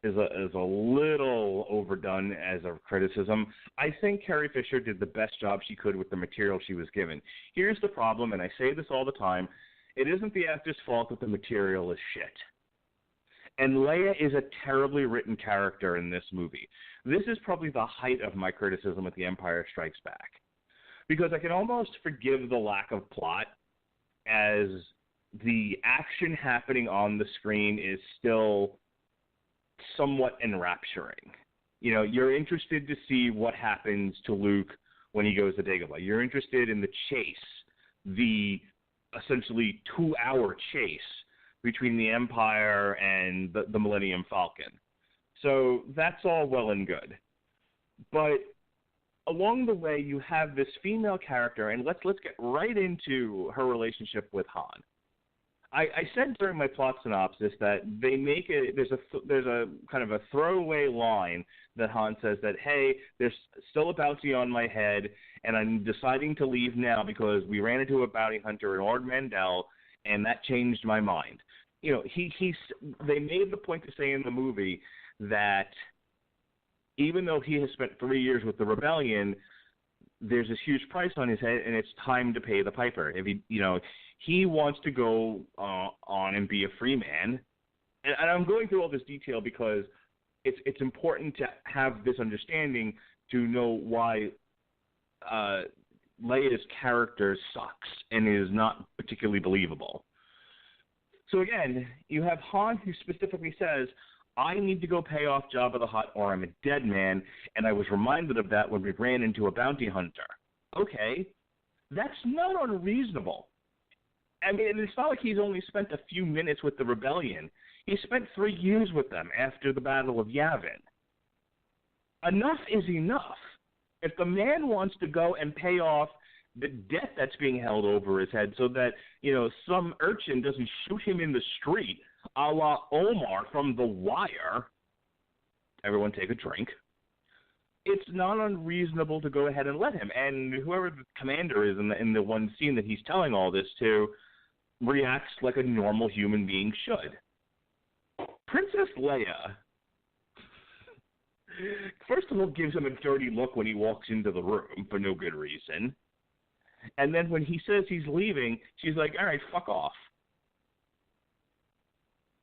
is a little overdone as a criticism. I think Carrie Fisher did the best job she could with the material she was given. Here's the problem, and I say this all the time, it isn't the actor's fault that the material is shit. And Leia is a terribly written character in this movie. This is probably the height of my criticism of The Empire Strikes Back. Because I can almost forgive the lack of plot, as the action happening on the screen is still somewhat enrapturing. You're interested to see what happens to Luke when he goes to Dagobah. You're interested in the chase, the essentially 2-hour chase between the Empire and the Millennium Falcon. So that's all well and good. But along the way, you have this female character, and let's get right into her relationship with Han. I said during my plot synopsis that they make it. There's a kind of a throwaway line that Han says that, hey, there's still a bounty on my head, and I'm deciding to leave now because we ran into a bounty hunter in Ord Mantell, and that changed my mind. You know, they made the point to say in the movie that even though he has spent 3 years with the rebellion, there's this huge price on his head, and it's time to pay the piper. If he wants to go on and be a free man. And I'm going through all this detail because it's important to have this understanding to know why Leia's character sucks and is not particularly believable. So again, you have Han who specifically says, I need to go pay off Jabba the Hutt or I'm a dead man, and I was reminded of that when we ran into a bounty hunter. Okay, that's not unreasonable. I mean, it's not like he's only spent a few minutes with the rebellion. He spent 3 years with them after the Battle of Yavin. Enough is enough. If the man wants to go and pay off the debt that's being held over his head so that, some urchin doesn't shoot him in the street, a la Omar from The Wire, everyone take a drink, it's not unreasonable to go ahead and let him. And whoever the commander is in the one scene that he's telling all this to reacts like a normal human being should. Princess Leia, first of all, gives him a dirty look when he walks into the room for no good reason. And then when he says he's leaving, she's like, all right, fuck off.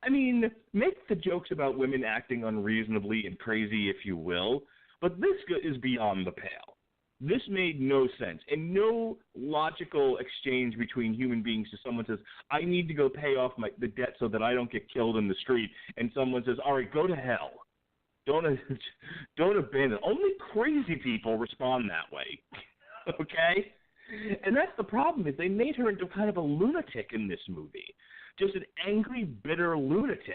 I mean, make the jokes about women acting unreasonably and crazy if you will, but this is beyond the pale. This made no sense, and no logical exchange between human beings. So someone says, I need to go pay off the debt so that I don't get killed in the street, and someone says, all right, go to hell. Don't abandon. Only crazy people respond that way, okay? And that's the problem, is they made her into kind of a lunatic in this movie. Just an angry, bitter lunatic,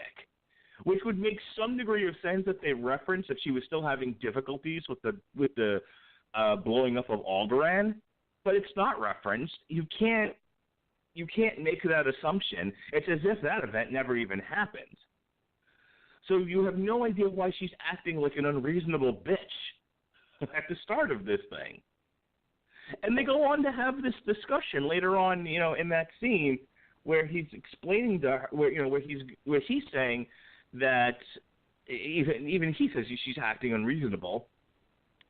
which would make some degree of sense if they referenced that she was still having difficulties with the blowing up of Alderaan, but it's not referenced. You can't make that assumption. It's as if that event never even happened. So you have no idea why she's acting like an unreasonable bitch at the start of this thing. And they go on to have this discussion later on, in that scene where he's explaining to her, where he's saying that even he says she's acting unreasonable.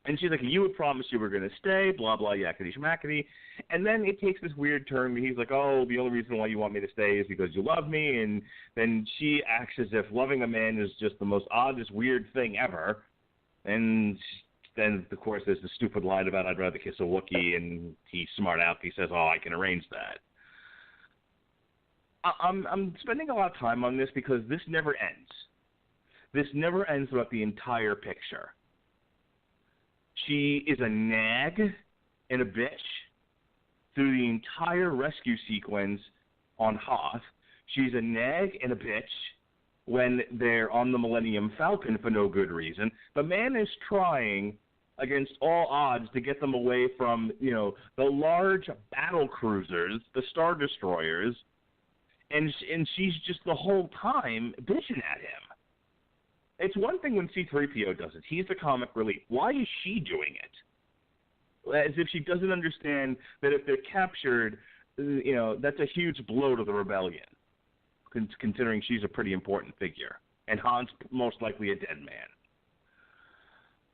And she's like, you would promise you were going to stay, blah, blah, yakety schmackety. And then it takes this weird turn where he's like, oh, the only reason why you want me to stay is because you love me. And then she acts as if loving a man is just the most oddest, weird thing ever. And then, of course, there's the stupid line about I'd rather kiss a Wookiee, and he's smart out. He says, oh, I can arrange that. I'm spending a lot of time on this because this never ends. This never ends throughout the entire picture. She is a nag and a bitch through the entire rescue sequence on Hoth. She's a nag and a bitch when they're on the Millennium Falcon for no good reason. The man is trying against all odds to get them away from, the large battle cruisers, the Star Destroyers, and she's just the whole time bitching at him. It's one thing when C-3PO does it. He's the comic relief. Why is she doing it? As if she doesn't understand that if they're captured, that's a huge blow to the rebellion, considering she's a pretty important figure. And Han's most likely a dead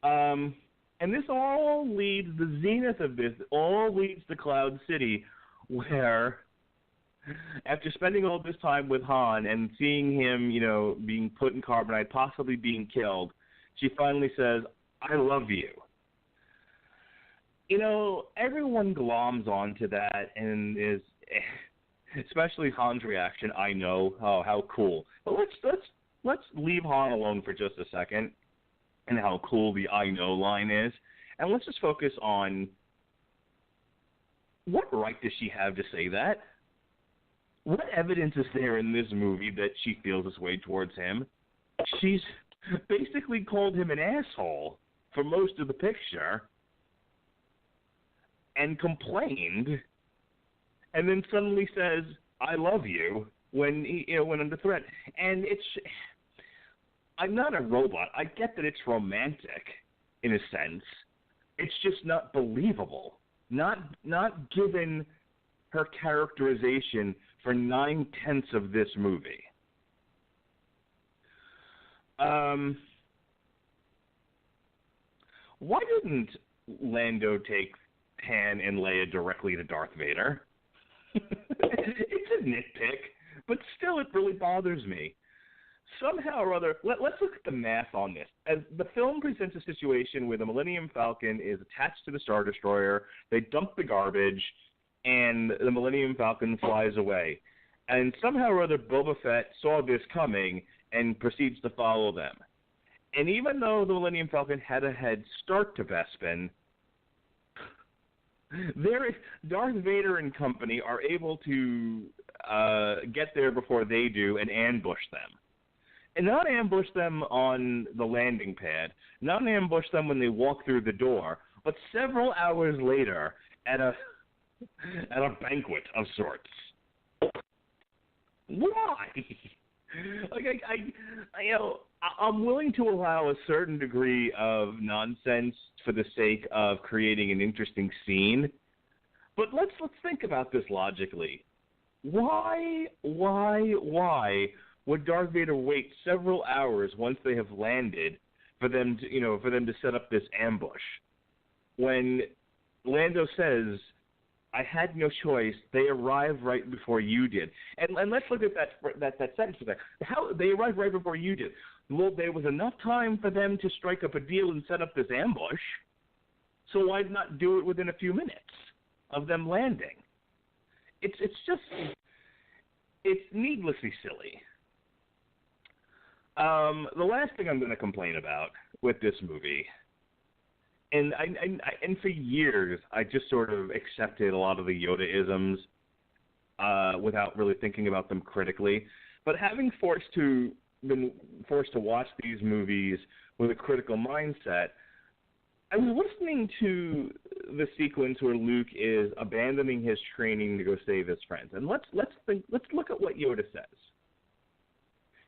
man. And this all leads, the zenith of this, all leads to Cloud City, where after spending all this time with Han and seeing him, being put in carbonite, possibly being killed, she finally says, I love you. Everyone gloms onto that and is, especially Han's reaction, I know, oh, how cool. But let's leave Han alone for just a second and how cool the I know line is. And let's just focus on what right does she have to say that? What evidence is there in this movie that she feels this way towards him? She's basically called him an asshole for most of the picture and complained, and then suddenly says, I love you, when when under threat. And I'm not a robot. I get that it's romantic in a sense. It's just not believable. Not given her characterization for 9/10 of this movie. Why didn't Lando take Han and Leia directly to Darth Vader? It's a nitpick, but still it really bothers me. Somehow or other, let's look at the math on this. As the film presents a situation where the Millennium Falcon is attached to the Star Destroyer, they dump the garbage, and the Millennium Falcon flies away. And somehow or other, Boba Fett saw this coming and proceeds to follow them. And even though the Millennium Falcon had a head start to Bespin, Darth Vader and company are able to get there before they do and ambush them. And not ambush them on the landing pad, not ambush them when they walk through the door, but several hours later at a banquet of sorts. Why? Like I'm willing to allow a certain degree of nonsense for the sake of creating an interesting scene, but let's think about this logically. Why would Darth Vader wait several hours once they have landed for them to set up this ambush? When Lando says, "I had no choice. They arrived right before you did." And let's look at that sentence there. How they arrived right before you did. Well, there was enough time for them to strike up a deal and set up this ambush. So why not do it within a few minutes of them landing? It's needlessly silly. The last thing I'm going to complain about with this movie, and for years I just sort of accepted a lot of the Yoda-isms without really thinking about them critically. But having been forced to watch these movies with a critical mindset, I was listening to the sequence where Luke is abandoning his training to go save his friends, and let's look at what Yoda says.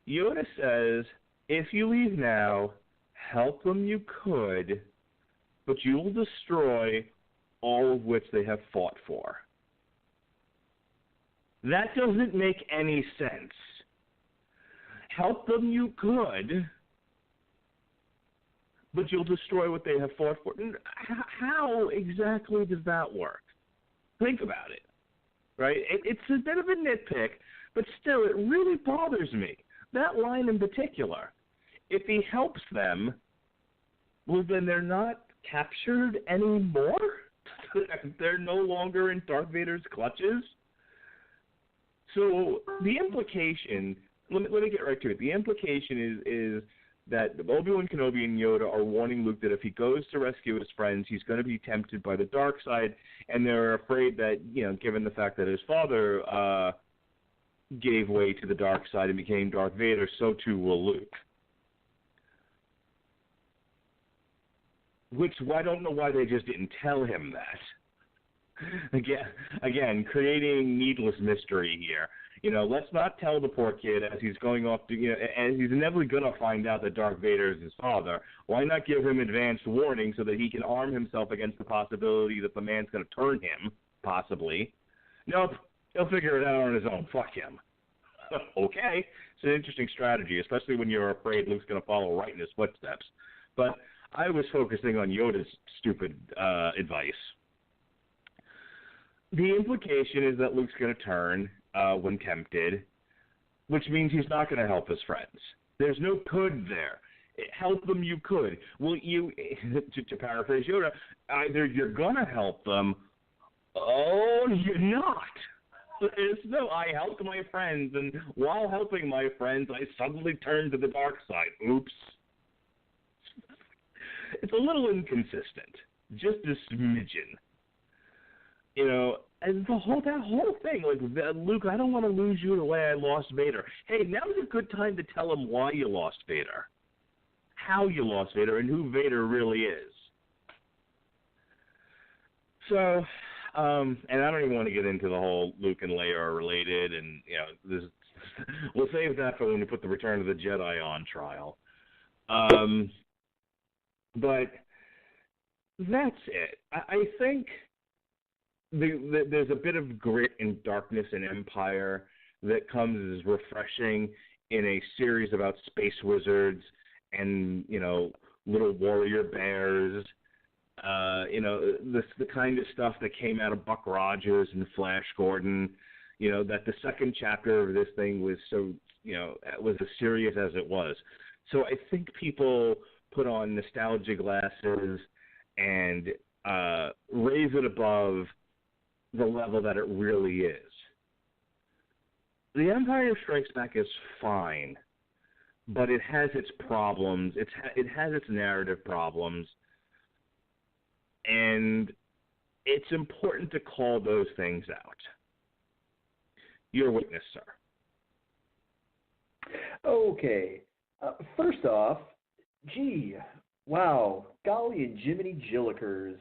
Yoda says, "If you leave now, help them you could, but you will destroy all of which they have fought for." That doesn't make any sense. Help them you could, but you'll destroy what they have fought for. How exactly does that work? Think about it, right? It's a bit of a nitpick, but still, it really bothers me. That line in particular. If he helps them, well, then they're not captured anymore? They're no longer in Darth Vader's clutches? So the implication, let me get right to it. The implication is that Obi-Wan Kenobi and Yoda are warning Luke that if he goes to rescue his friends, he's going to be tempted by the dark side, and they're afraid that, given the fact that his father gave way to the dark side and became Darth Vader, so too will Luke. Which I don't know why they just didn't tell him that. Again, creating needless mystery here. Let's not tell the poor kid as he's going off to, and he's inevitably going to find out that Darth Vader is his father. Why not give him advanced warning so that he can arm himself against the possibility that the man's going to turn him, possibly? Nope. He'll figure it out on his own. Fuck him. Okay. It's an interesting strategy, especially when you're afraid Luke's going to follow right in his footsteps. But I was focusing on Yoda's stupid advice. The implication is that Luke's going to turn when tempted, which means he's not going to help his friends. There's no could there. Help them you could. Well, to paraphrase Yoda, either you're going to help them, or you're not. There's no, I helped my friends, and while helping my friends, I suddenly turned to the dark side. Oops. It's a little inconsistent. Just a smidgen. And that whole thing, like, Luke, I don't want to lose you the way I lost Vader. Hey, now's a good time to tell him why you lost Vader, how you lost Vader, and who Vader really is. So, and I don't even want to get into the whole Luke and Leia are related, and, this We'll save that for when we put the Return of the Jedi on trial. But that's it. I think there's a bit of grit and darkness in Empire that comes as refreshing in a series about space wizards and, little warrior bears. The kind of stuff that came out of Buck Rogers and Flash Gordon, that the second chapter of this thing was so, was as serious as it was. So I think people put on nostalgia glasses and raise it above the level that it really is. The Empire Strikes Back is fine, but it has its problems. It has its narrative problems, and it's important to call those things out. Your witness, sir. Okay. First off, wow, golly and Jiminy Jillikers.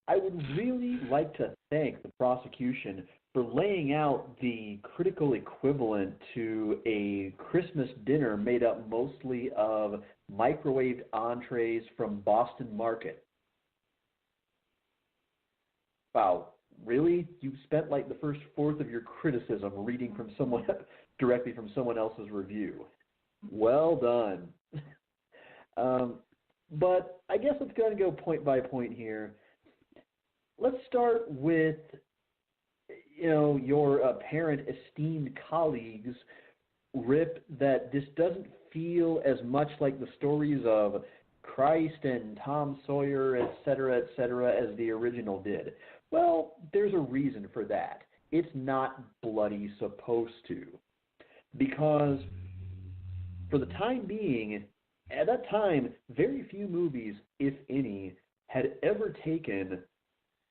I would really like to thank the prosecution for laying out the critical equivalent to a Christmas dinner made up mostly of microwaved entrees from Boston Market. Wow, really? You spent like the first fourth of your criticism reading from someone directly from someone else's review. Well done. But I guess let's go and go point by point here. Let's start with, your apparent esteemed colleagues' rip that this doesn't feel as much like the stories of Christ and Tom Sawyer, et cetera, as the original did. Well, there's a reason for that. It's not bloody supposed to. Because for the time being, at that time, very few movies, if any, had ever taken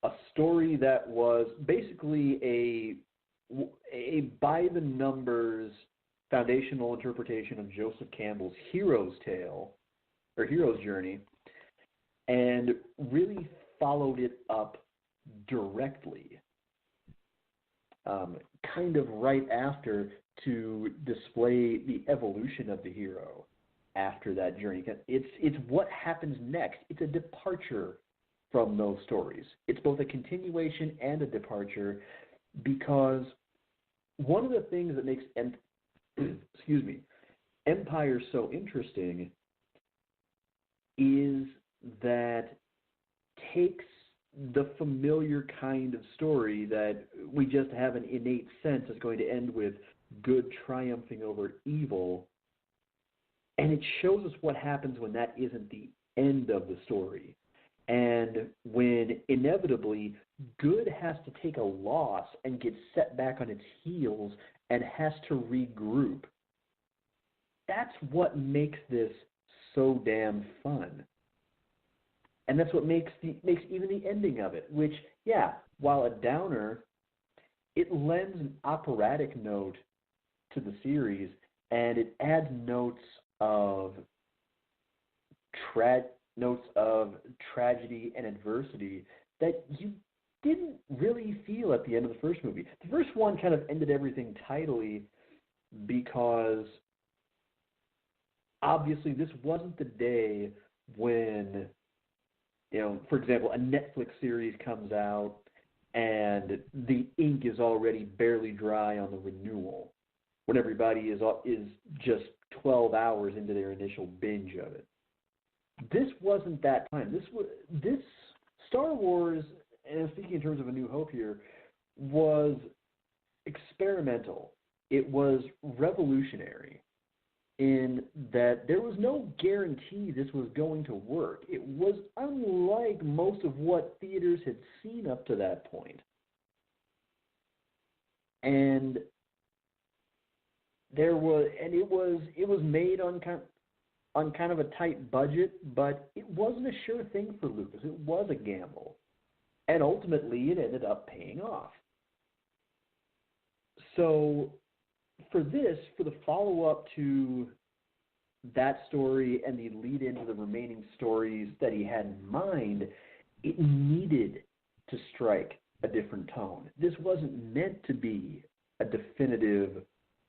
a story that was basically a by-the-numbers foundational interpretation of Joseph Campbell's hero's tale, or hero's journey, and really followed it up directly, kind of right after, to display the evolution of the hero after that journey. It's what happens next. It's a departure from those stories. It's both a continuation and a departure, because one of the things that makes Empire so interesting is that takes the familiar kind of story that we just have an innate sense is going to end with good triumphing over evil, and it shows us what happens when that isn't the end of the story. And when inevitably good has to take a loss and get set back on its heels and has to regroup. That's what makes this so damn fun. And that's what makes even the ending of it, which, while a downer, it lends an operatic note to the series, and it adds notes of tragedy and adversity that you didn't really feel at the end of the first movie. The first one kind of ended everything tidily because obviously this wasn't the day when, for example, a Netflix series comes out and the ink is already barely dry on the renewal, when everybody is just 12 hours into their initial binge of it. This wasn't that time. This Star Wars, and I'm speaking in terms of A New Hope here, was experimental. It was revolutionary in that there was no guarantee this was going to work. It was unlike most of what theaters had seen up to that point. And it was made on kind of a tight budget, but it wasn't a sure thing for Lucas. It was a gamble. And ultimately, it ended up paying off. So for the follow-up to that story and the lead into the remaining stories that he had in mind, it needed to strike a different tone. This wasn't meant to be a definitive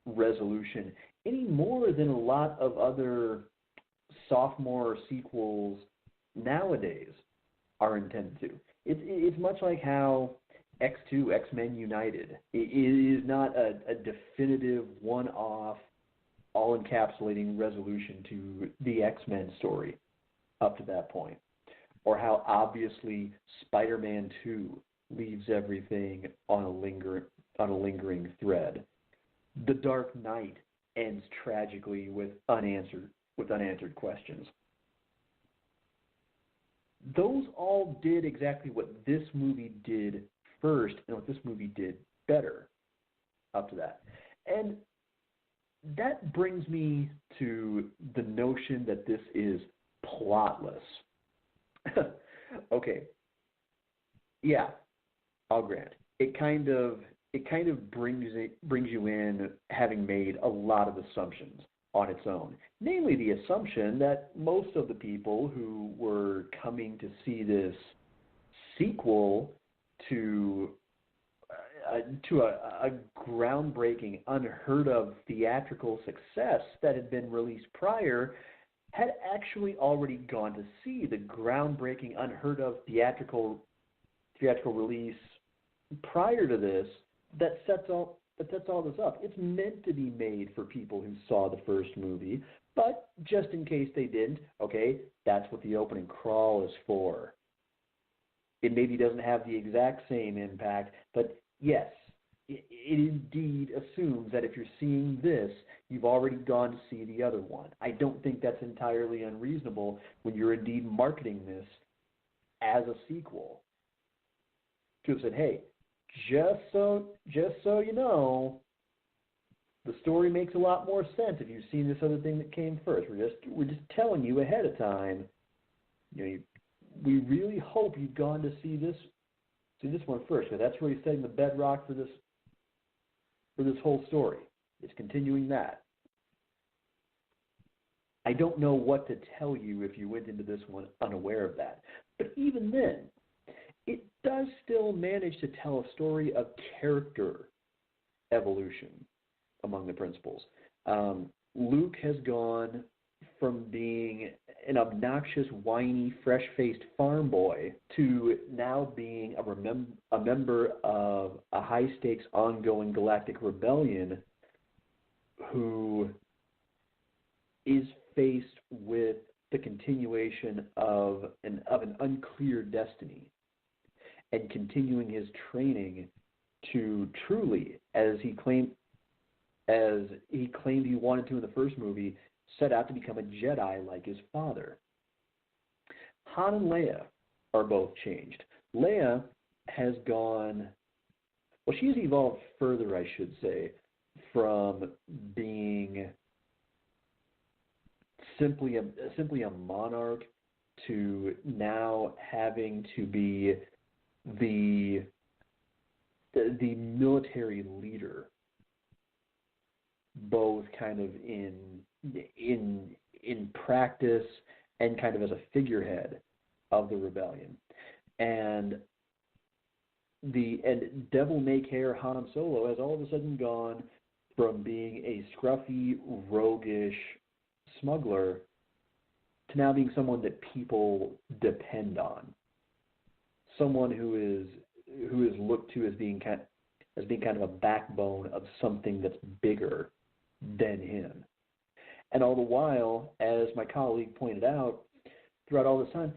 resolution any more than a lot of other sophomore sequels nowadays are intended to. It's much like how X2, X-Men United, it is not a definitive one-off, all-encapsulating resolution to the X-Men story up to that point. Or how obviously Spider-Man 2 leaves everything on a lingering thread. The Dark Knight ends tragically with unanswered questions. Those all did exactly what this movie did first and what this movie did better up to that. And that brings me to the notion that this is plotless. Okay. Yeah, I'll grant. It kind of brings you in having made a lot of assumptions on its own. Namely, the assumption that most of the people who were coming to see this sequel to a groundbreaking, unheard of theatrical success that had been released prior had actually already gone to see the groundbreaking, unheard of theatrical release prior to this that sets all this up. It's meant to be made for people who saw the first movie, but just in case they didn't, okay, that's what the opening crawl is for. It maybe doesn't have the exact same impact, but yes, it indeed assumes that if you're seeing this, you've already gone to see the other one. I don't think that's entirely unreasonable when you're indeed marketing this as a sequel. To have said, hey, just so you know, the story makes a lot more sense if you've seen this other thing that came first. We're just telling you ahead of time. We really hope you've gone to see this one first, because that's really setting the bedrock for this whole story. It's continuing that. I don't know what to tell you if you went into this one unaware of that. But even then, it does still manage to tell a story of character evolution among the principals. Luke has gone from being an obnoxious, whiny, fresh-faced farm boy to now being a member of a high-stakes, ongoing galactic rebellion who is faced with the continuation of an unclear destiny and continuing his training to truly, as he claimed he wanted to in the first movie, set out to become a Jedi like his father. Han and Leia are both changed. Leia has gone, well, she's evolved further, I should say, from being simply a monarch to now having to be the military leader, both kind of in practice and kind of as a figurehead of the rebellion. And devil may care Han Solo has all of a sudden gone from being a scruffy, roguish smuggler to now being someone that people depend on. Someone who is looked to as being kind of a backbone of something that's bigger than him. And all the while, as my colleague pointed out, throughout all this time,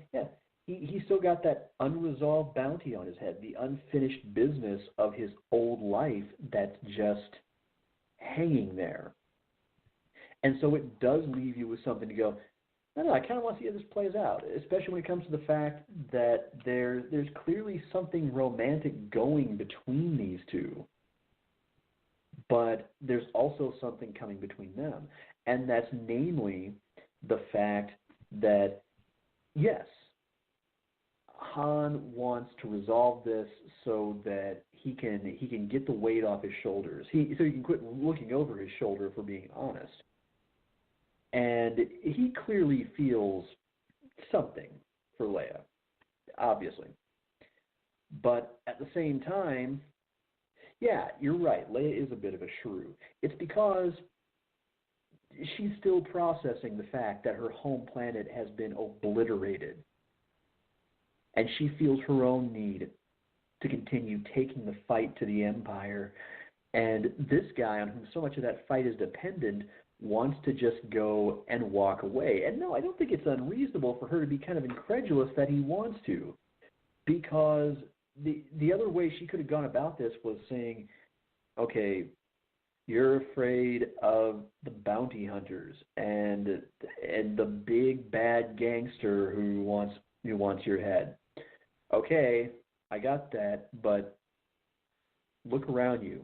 he still got that unresolved bounty on his head, the unfinished business of his old life that's just hanging there. And so it does leave you with something to go, no, I kind of want to see how this plays out, especially when it comes to the fact that there's clearly something romantic going between these two. But there's also something coming between them. And that's namely the fact that, yes, Han wants to resolve this so that he can get the weight off his shoulders. So he can quit looking over his shoulder, for being honest. And he clearly feels something for Leia, obviously. But at the same time, Yeah, you're right. Leia is a bit of a shrew. It's because she's still processing the fact that her home planet has been obliterated. And she feels her own need to continue taking the fight to the Empire. And this guy, on whom so much of that fight is dependent, wants to just go and walk away. And no, I don't think it's unreasonable for her to be kind of incredulous that he wants to, because the other way she could have gone about this was saying, okay, you're afraid of the bounty hunters and the big bad gangster who wants your head. Okay, I got that, but look around you.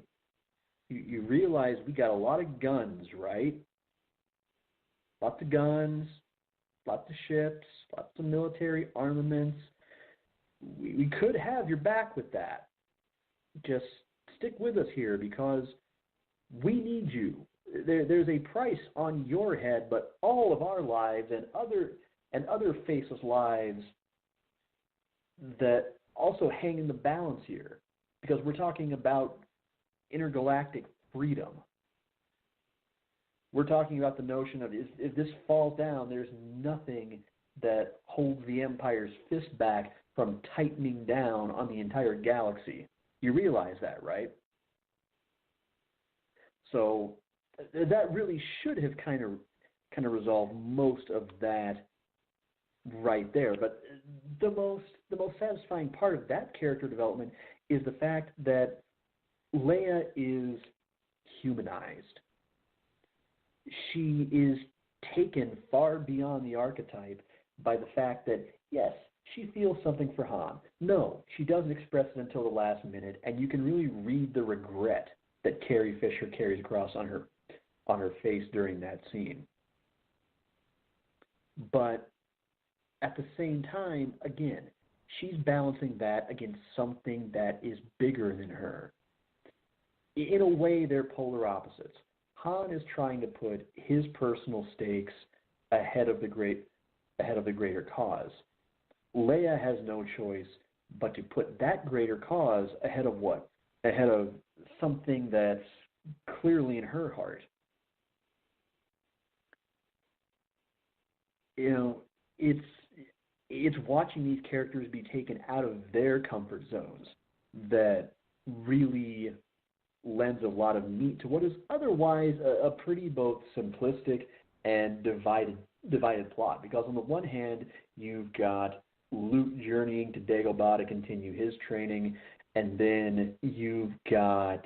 You realize we got a lot of guns, right? Lots of guns, lots of ships, lots of military armaments. We could have your back with that. Just stick with us here because we need you. There's a price on your head, but all of our lives and other faceless lives that also hang in the balance here, because we're talking about intergalactic freedom. We're talking about the notion of if this falls down, there's nothing that holds the Empire's fist back from tightening down on the entire galaxy. You realize that, right? So that really should have kind of resolved most of that right there. But the most satisfying part of that character development is the fact that Leia is humanized. She is taken far beyond the archetype by the fact that, yes, she feels something for Han. No, she doesn't express it until the last minute, and you can really read the regret that Carrie Fisher carries across on her face during that scene. But at the same time, again, she's balancing that against something that is bigger than her. In a way, they're polar opposites. Han is trying to put his personal stakes ahead of the greater cause. Leia has no choice but to put that greater cause ahead of what? Ahead of something that's clearly in her heart. You know, it's watching these characters be taken out of their comfort zones that really lends a lot of meat to what is otherwise a pretty both simplistic and divided plot. Because on the one hand, you've got Luke journeying to Dagobah to continue his training, and then you've got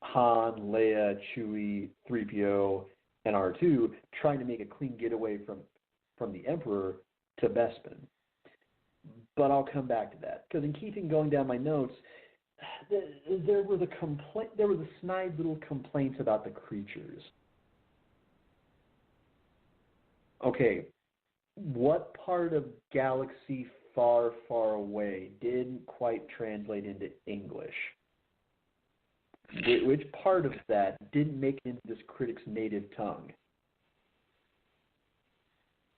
Han, Leia, Chewie, 3PO, and R2 trying to make a clean getaway from the Emperor to Bespin. But I'll come back to that, because in keeping going down my notes, there were the snide little complaints about the creatures. Okay, what part of Galaxy Far, Far Away didn't quite translate into English? Which part of that didn't make it into this critic's native tongue?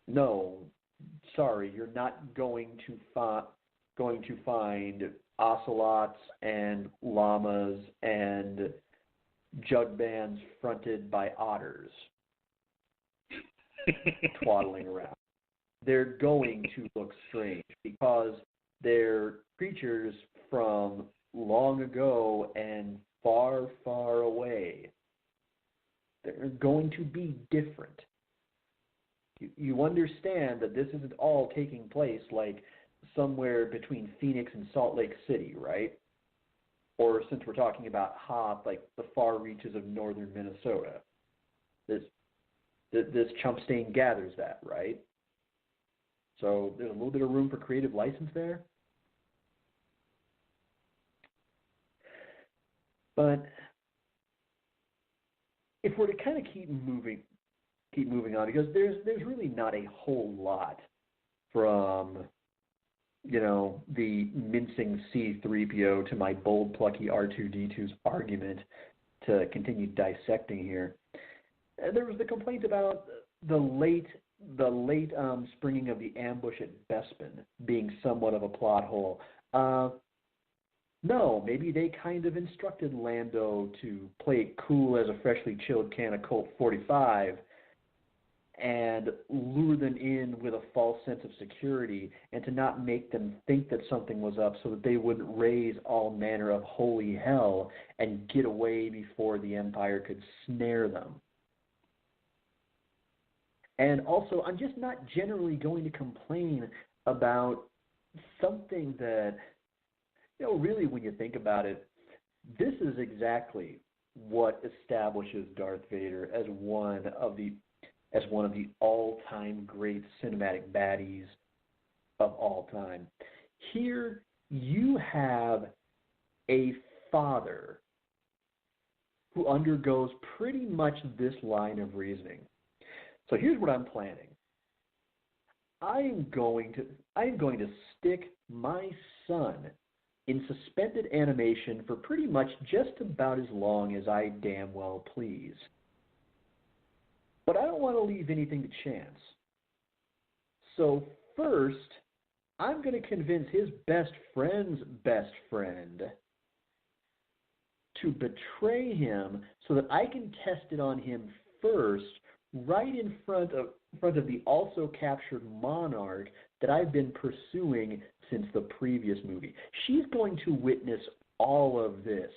No, sorry, you're not going to find ocelots and llamas and jug bands fronted by otters twaddling around. They're going to look strange because they're creatures from long ago and far, far away. They're going to be different. You understand that this isn't all taking place like somewhere between Phoenix and Salt Lake City, right? Or since we're talking about Hoth, like the far reaches of northern Minnesota. This chump stain gathers that, right? So there's a little bit of room for creative license there. But if we're to kind of keep moving on, because there's really not a whole lot from, you know, the mincing C-3PO to my bold, plucky R2-D2's argument to continue dissecting here. There was the complaint about the late springing of the ambush at Bespin being somewhat of a plot hole. No, maybe they kind of instructed Lando to play it cool as a freshly chilled can of Colt 45 and lure them in with a false sense of security and to not make them think that something was up so that they wouldn't raise all manner of holy hell and get away before the Empire could snare them. And also, I'm just not generally going to complain about something that, really when you think about it, this is exactly what establishes Darth Vader as one of the all-time great cinematic baddies of all time. Here you have a father who undergoes pretty much this line of reasoning. So here's what I'm planning. I am going to stick my son in suspended animation for pretty much just about as long as I damn well please. But I don't want to leave anything to chance. So first, I'm going to convince his best friend's best friend to betray him so that I can test it on him first, right in front of the also captured monarch that I've been pursuing since the previous movie. She's going to witness all of this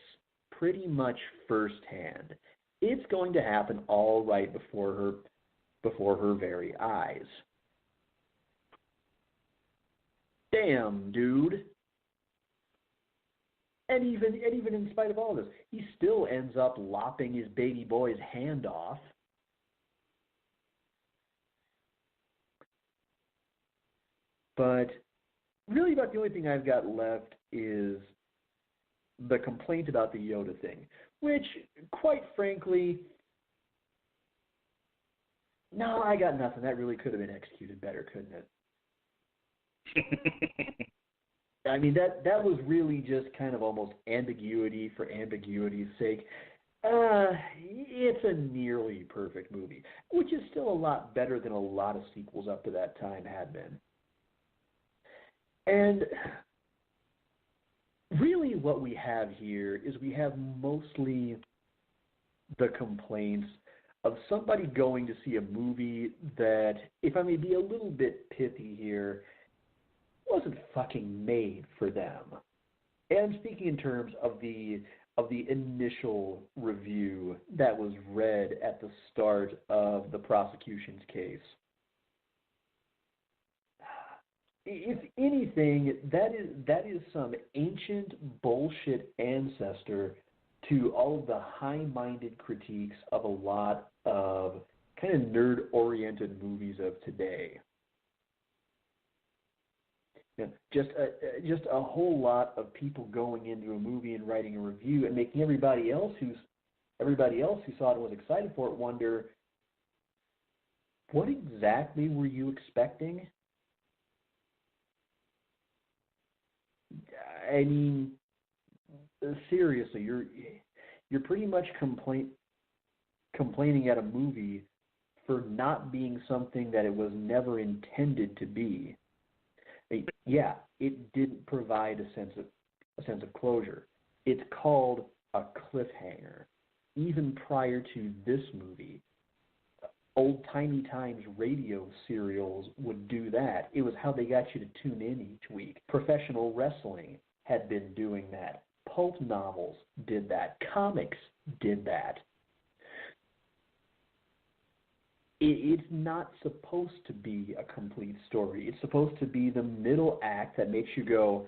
pretty much firsthand. It's going to happen all right before her very eyes. Damn, dude. And even in spite of all this, he still ends up lopping his baby boy's hand off. But really about the only thing I've got left is the complaint about the Yoda thing, which, quite frankly, no, I got nothing. That really could have been executed better, couldn't it? I mean, that was really just kind of almost ambiguity for ambiguity's sake. It's a nearly perfect movie, which is still a lot better than a lot of sequels up to that time had been. And really what we have here is we have mostly the complaints of somebody going to see a movie that, if I may be a little bit pithy here, wasn't fucking made for them. And I'm speaking in terms of the initial review that was read at the start of the prosecution's case. If anything, that is some ancient bullshit ancestor to all of the high-minded critiques of a lot of kind of nerd-oriented movies of today. Just a whole lot of people going into a movie and writing a review and making everybody else who saw it and was excited for it wonder, what exactly were you expecting? I mean, seriously, you're pretty much complaining at a movie for not being something that it was never intended to be. Yeah, it didn't provide a sense of closure. It's called a cliffhanger. Even prior to this movie, old Timey Times radio serials would do that. It was how they got you to tune in each week. Professional wrestling had been doing that. Pulp novels did that. Comics did that. It's not supposed to be a complete story. It's supposed to be the middle act that makes you go,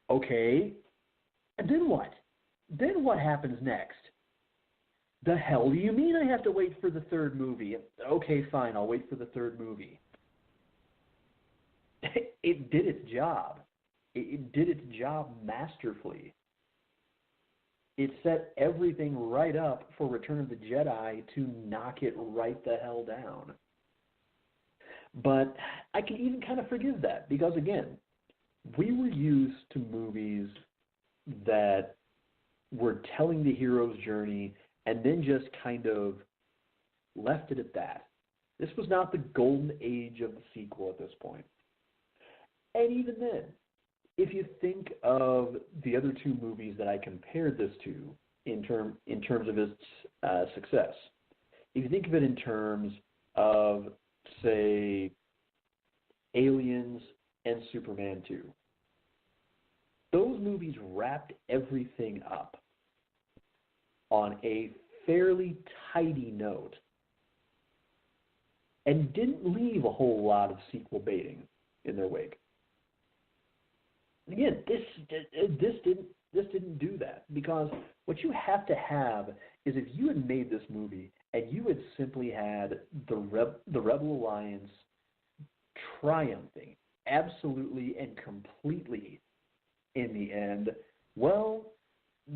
okay, and then what? Then what happens next? The hell do you mean I have to wait for the third movie? Okay, fine, I'll wait for the third movie. It did its job. It did its job masterfully. It set everything right up for Return of the Jedi to knock it right the hell down. But I can even kind of forgive that because, again, we were used to movies that were telling the hero's journey and then just kind of left it at that. This was not the golden age of the sequel at this point. And even then, if you think of the other two movies that I compared this to in terms of its success, if you think of it in terms of, say, Aliens and Superman 2, those movies wrapped everything up on a fairly tidy note and didn't leave a whole lot of sequel baiting in their wake. Again, this didn't do that, because what you have to have is, if you had made this movie and you had simply had the Rebel Alliance triumphing absolutely and completely in the end, well,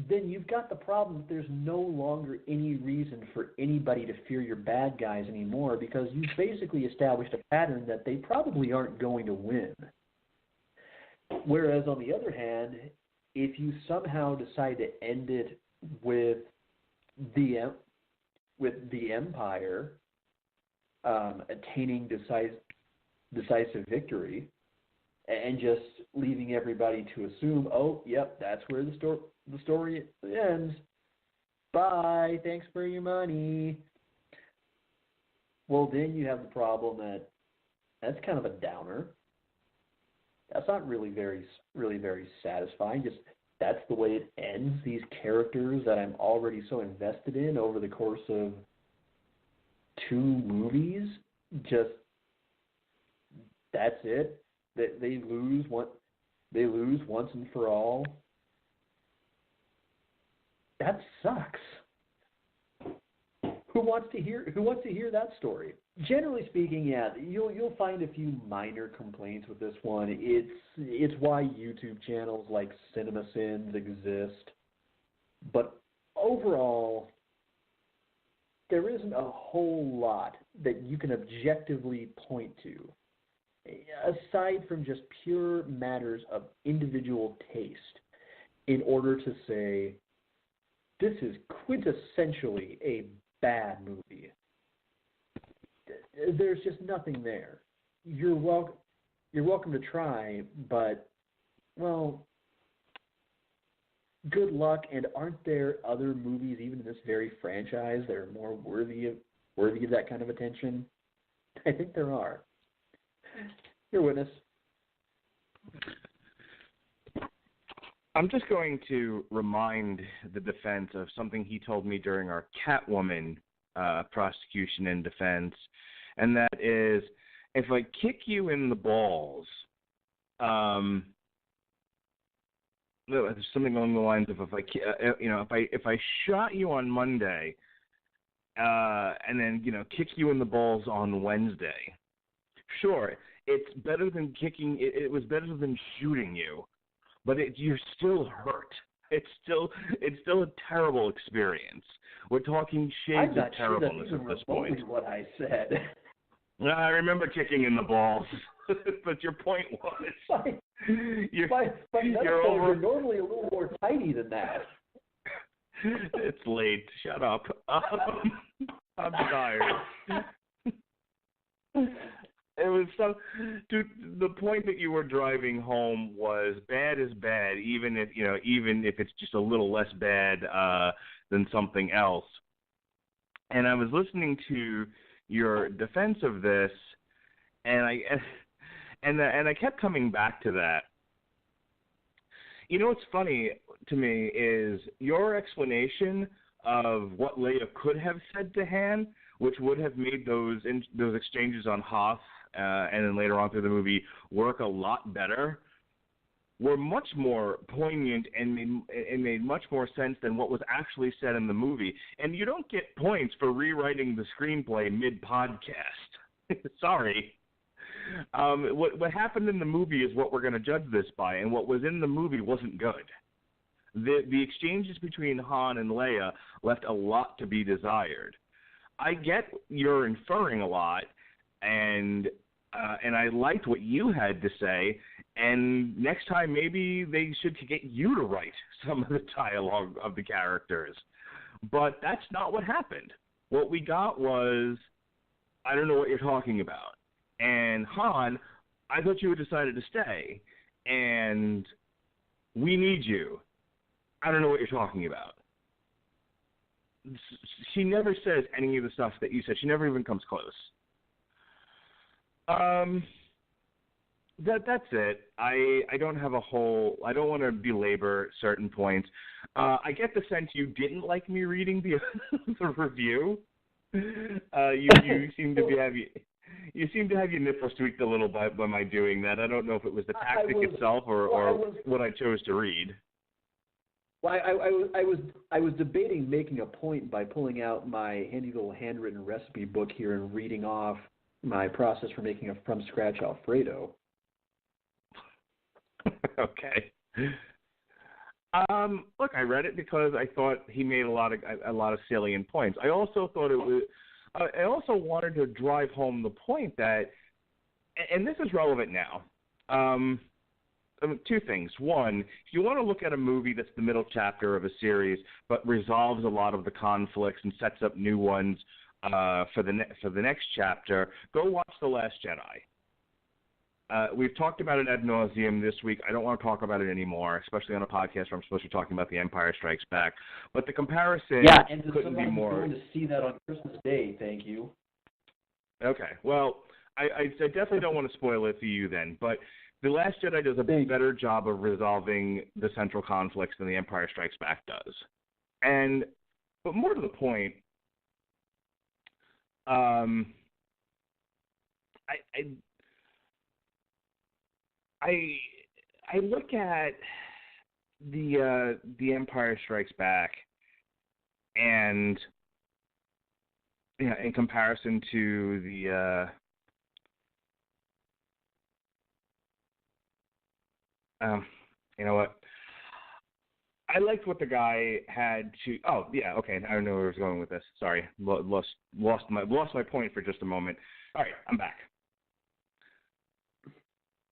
then you've got the problem that there's no longer any reason for anybody to fear your bad guys anymore, because you've basically established a pattern that they probably aren't going to win. Whereas, on the other hand, if you somehow decide to end it with the Empire attaining decisive victory, and just leaving everybody to assume, oh, yep, that's where the story ends. Bye, thanks for your money. Well, then you have the problem that that's kind of a downer. That's not really very satisfying. Just that's the way it ends. These characters that I'm already so invested in over the course of 2 movies, just that's it. They lose once and for all. That sucks. Who wants to hear that story? Generally speaking, yeah, you'll find a few minor complaints with this one. It's why YouTube channels like CinemaSins exist. But overall, there isn't a whole lot that you can objectively point to, aside from just pure matters of individual taste, in order to say, this is quintessentially a bad movie. There's just nothing there. You're welcome to try, but, well, good luck. And aren't there other movies, even in this very franchise, that are more worthy of that kind of attention? I think there are. Your witness. I'm just going to remind the defense of something he told me during our Catwoman prosecution and defense, and that is, if I kick you in the balls, there's something along the lines of, if I shot you on Monday, and then kick you in the balls on Wednesday, sure, it's better than kicking. It was better than shooting you. But you're still hurt. It's still a terrible experience. We're talking shades of terribleness at this point. I'm not sure that's even remotely what I said. I remember kicking in the balls, but your point was you're normally a little more tidy than that. It's late. Shut up. I'm tired. It was dude. The point that you were driving home was bad is bad, even if it's just a little less bad than something else. And I was listening to your defense of this, and I kept coming back to that. What's funny to me is your explanation of what Leia could have said to Han, which would have made those exchanges on Hoth and then later on through the movie work a lot better, were much more poignant and made much more sense than what was actually said in the movie. And you don't get points for rewriting the screenplay mid-podcast. Sorry. What happened in the movie is what we're going to judge this by, and what was in the movie wasn't good. The exchanges between Han and Leia left a lot to be desired. I get you're inferring a lot, and I liked what you had to say, and next time maybe they should get you to write some of the dialogue of the characters. But that's not what happened. What we got was, I don't know what you're talking about. And Han, I thought you had decided to stay. and we need you. I don't know what you're talking about. She never says any of the stuff that you said. She never even comes close. That's it. I don't have a whole. I don't want to belabor certain points. I get the sense you didn't like me reading the review. You seem to have your nipples tweaked a little bit by my doing that. I don't know if it was the tactic itself or what I chose to read. Well, I was debating making a point by pulling out my handy little handwritten recipe book here and reading off my process for making a from scratch Alfredo. Okay. Look, I read it because I thought he made a lot of salient points. I also thought it was. I also wanted to drive home the point that, and this is relevant now. Two things. One, if you want to look at a movie that's the middle chapter of a series, but resolves a lot of the conflicts and sets up new ones for the next chapter, go watch The Last Jedi. We've talked about it ad nauseum this week. I don't want to talk about it anymore, especially on a podcast where I'm supposed to be talking about The Empire Strikes Back. But the comparison couldn't be more. Going to see that on Christmas Day, thank you. Okay, well, I definitely don't want to spoil it for you then, but The Last Jedi does a better job of resolving the central conflicts than The Empire Strikes Back does. But more to the point, I look at the Empire Strikes Back, and in comparison to the you know what? I liked what the guy had to. Oh yeah, okay. I don't know where I was going with this. Sorry, lost my point for just a moment. All right, I'm back.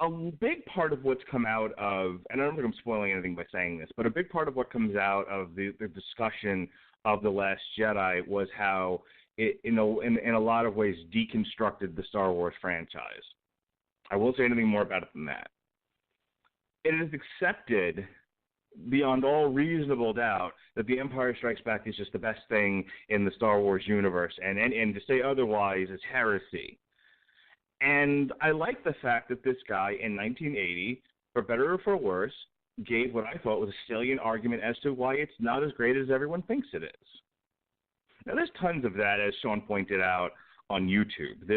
A big part of what's come out of, and I don't think I'm spoiling anything by saying this, but a big part of what comes out of the discussion of The Last Jedi was how it, in a lot of ways, deconstructed the Star Wars franchise. I won't say anything more about it than that. It is accepted beyond all reasonable doubt that The Empire Strikes Back is just the best thing in the Star Wars universe, and to say otherwise is heresy. And I like the fact that this guy in 1980, for better or for worse, gave what I thought was a salient argument as to why it's not as great as everyone thinks it is. Now, there's tons of that, as Sean pointed out, on YouTube.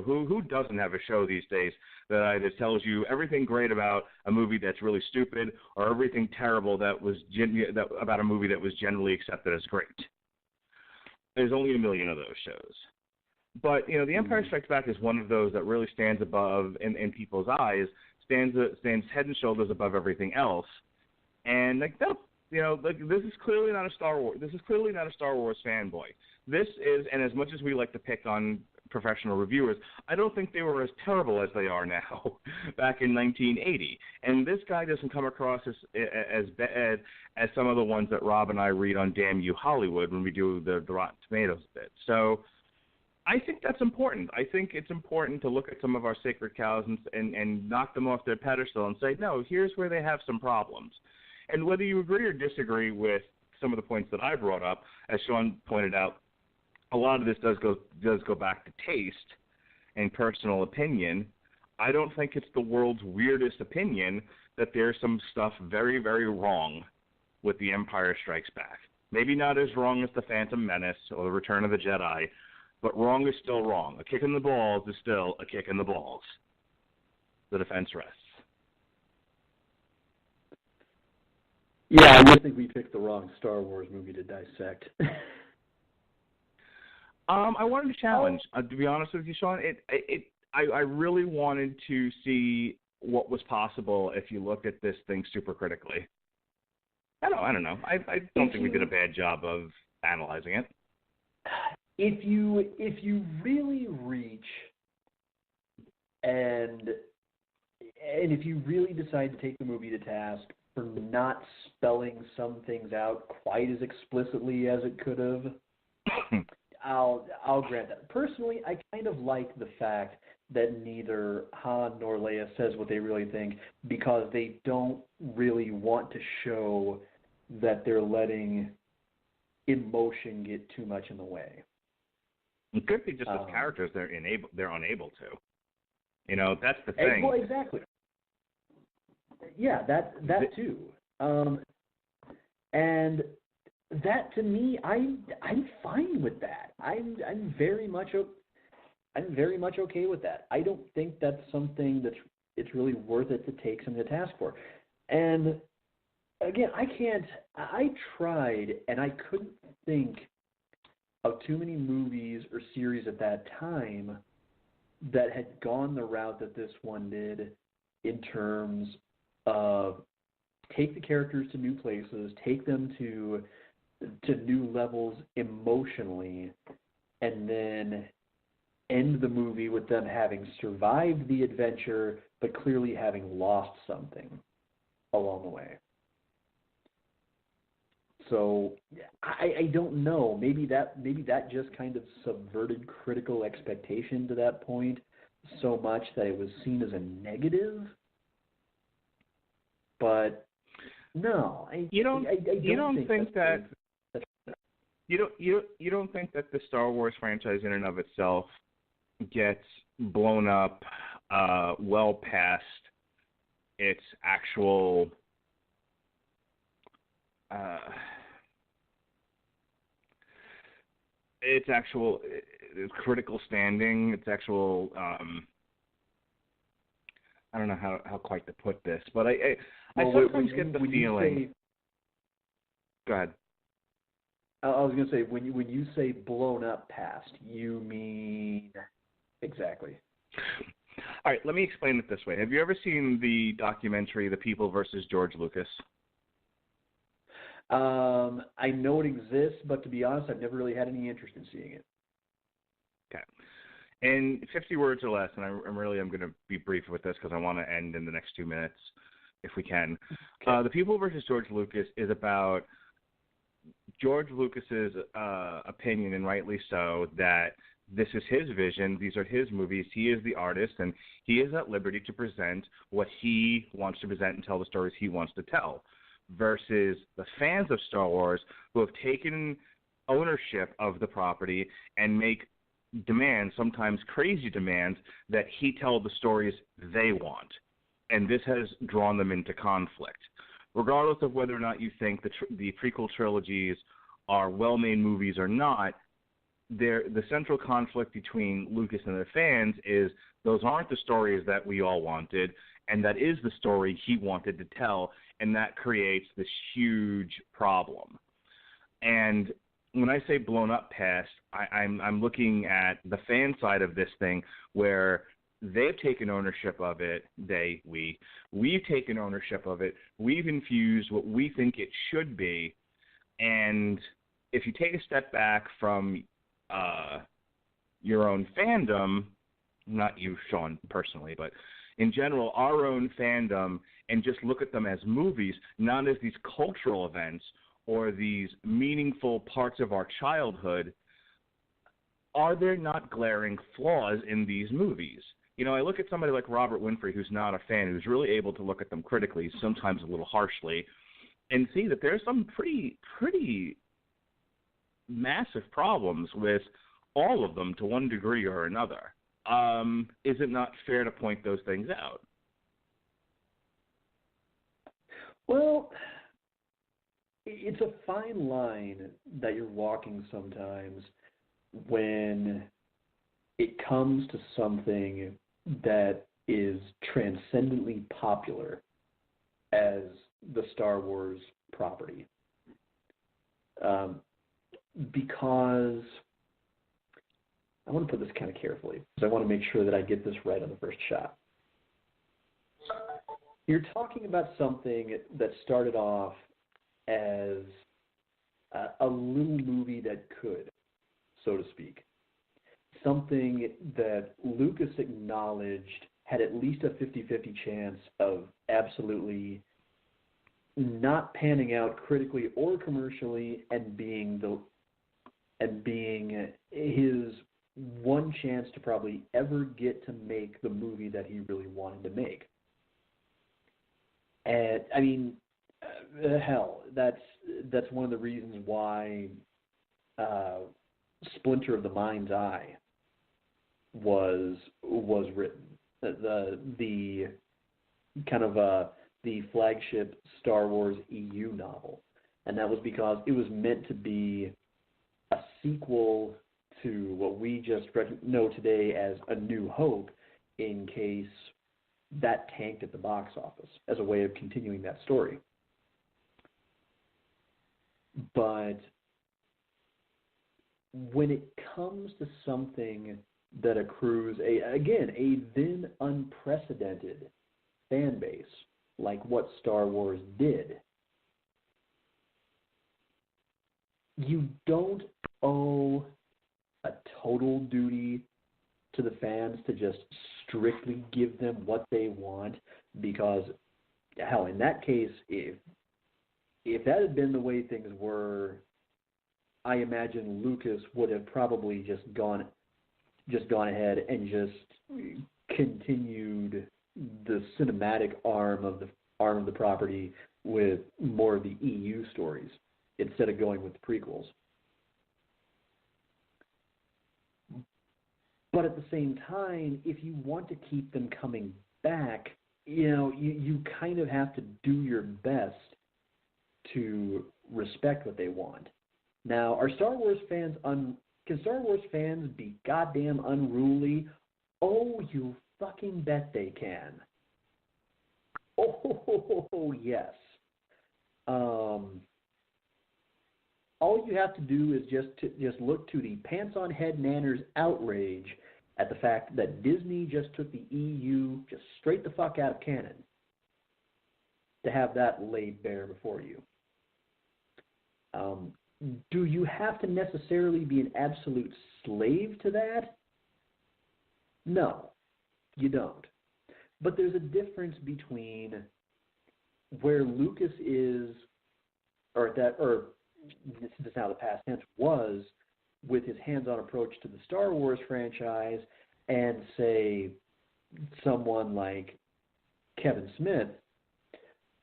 Who doesn't have a show these days that either tells you everything great about a movie that's really stupid or everything terrible about a movie that was generally accepted as great? There's only a million of those shows. But, The Empire Strikes Back is one of those that really stands above, in people's eyes, stands head and shoulders above everything else. And, this is clearly not a Star Wars. This is clearly not a Star Wars fanboy. This is, and as much as we like to pick on professional reviewers, I don't think they were as terrible as they are now back in 1980. And this guy doesn't come across as bad as some of the ones that Rob and I read on Damn You Hollywood when we do the Rotten Tomatoes bit. So I think that's important. I think it's important to look at some of our sacred cows and knock them off their pedestal and say, no, here's where they have some problems. And whether you agree or disagree with some of the points that I brought up, as Sean pointed out, a lot of this does go back to taste and personal opinion. I don't think it's the world's weirdest opinion that there's some stuff very, very wrong with The Empire Strikes Back. Maybe not as wrong as The Phantom Menace or The Return of the Jedi, but wrong is still wrong. A kick in the balls is still a kick in the balls. The defense rests. Yeah, I just think we picked the wrong Star Wars movie to dissect. I wanted to challenge. To be honest with you, Sean, I really wanted to see what was possible if you looked at this thing super critically. I don't know. I don't think we did a bad job of analyzing it. If you really reach and if you really decide to take the movie to task for not spelling some things out quite as explicitly as it could have, I'll grant that. Personally, I kind of like the fact that neither Han nor Leia says what they really think because they don't really want to show that they're letting emotion get too much in the way. It could be just as characters they're unable to. You know, that's the thing. Well, exactly. Yeah, that too. And that to me, I'm fine with that. I'm very much okay with that. I don't think that's something it's really worth it to take something to task for. And again, I tried and I couldn't think of too many movies or series at that time that had gone the route that this one did in terms of take the characters to new places, take them to new levels emotionally, and then end the movie with them having survived the adventure but clearly having lost something along the way. So I don't know. Maybe that just kind of subverted critical expectation to that point so much that it was seen as a negative. But no, you don't think that the Star Wars franchise in and of itself gets blown up well past its actual critical standing, its actual I don't know how quite to put this, but I sometimes get the feeling. Go ahead. I was going to say, when you say blown up past, you mean exactly. All right, let me explain it this way. Have you ever seen the documentary The People versus George Lucas? I know it exists, but to be honest, I've never really had any interest in seeing it. Okay. In 50 words or less, and I'm going to be brief with this because I want to end in the next 2 minutes, if we can. Okay. The People versus George Lucas is about George Lucas's opinion, and rightly so, that this is his vision, these are his movies, he is the artist, and he is at liberty to present what he wants to present and tell the stories he wants to tell, versus the fans of Star Wars who have taken ownership of the property and make demands, sometimes crazy demands, that he tell the stories they want. And this has drawn them into conflict. Regardless of whether or not you think the prequel trilogies are well-made movies or not, the central conflict between Lucas and the fans is those aren't the stories that we all wanted, and that is the story he wanted to tell, and that creates this huge problem. And when I say blown up past, I'm looking at the fan side of this thing where they've taken ownership of it. We've taken ownership of it. We've infused what we think it should be. And if you take a step back from your own fandom, not you, Sean, personally, but in general, our own fandom, and just look at them as movies, not as these cultural events or these meaningful parts of our childhood, are there not glaring flaws in these movies? You know, I look at somebody like Robert Winfrey, who's not a fan, who's really able to look at them critically, sometimes a little harshly, and see that there's some pretty massive problems with all of them to one degree or another. Is it not fair to point those things out? Well, it's a fine line that you're walking sometimes when it comes to something that is transcendently popular as the Star Wars property. Because I want to put this kind of carefully, because I want to make sure that I get this right on the first shot. You're talking about something that started off as a little movie that could, so to speak. Something that Lucas acknowledged had at least a 50-50 chance of absolutely not panning out critically or commercially and being his one chance to probably ever get to make the movie that he really wanted to make. And I mean, hell, that's one of the reasons why Splinter of the Mind's Eye was written. The kind of the flagship Star Wars EU novel, and that was because it was meant to be a sequel to what we just know today as A New Hope, in case that tanked at the box office, as a way of continuing that story. But when it comes to something that accrues a then unprecedented fan base, like what Star Wars did, you don't owe a total duty to the fans to just strictly give them what they want, because, hell, in that case, if that had been the way things were, I imagine Lucas would have probably just gone ahead and just continued the cinematic arm of the property with more of the EU stories instead of going with the prequels. But at the same time, if you want to keep them coming back, you kind of have to do your best to respect what they want. Now, are Star Wars fans can Star Wars fans be goddamn unruly? Oh, you fucking bet they can. Oh, yes. All you have to do is just look to the pants-on-head nanners' outrage at the fact that Disney just took the EU just straight the fuck out of canon to have that laid bare before you. Do you have to necessarily be an absolute slave to that? No, you don't. But there's a difference between where Lucas is, or this is how the past tense was, with his hands-on approach to the Star Wars franchise, and say someone like Kevin Smith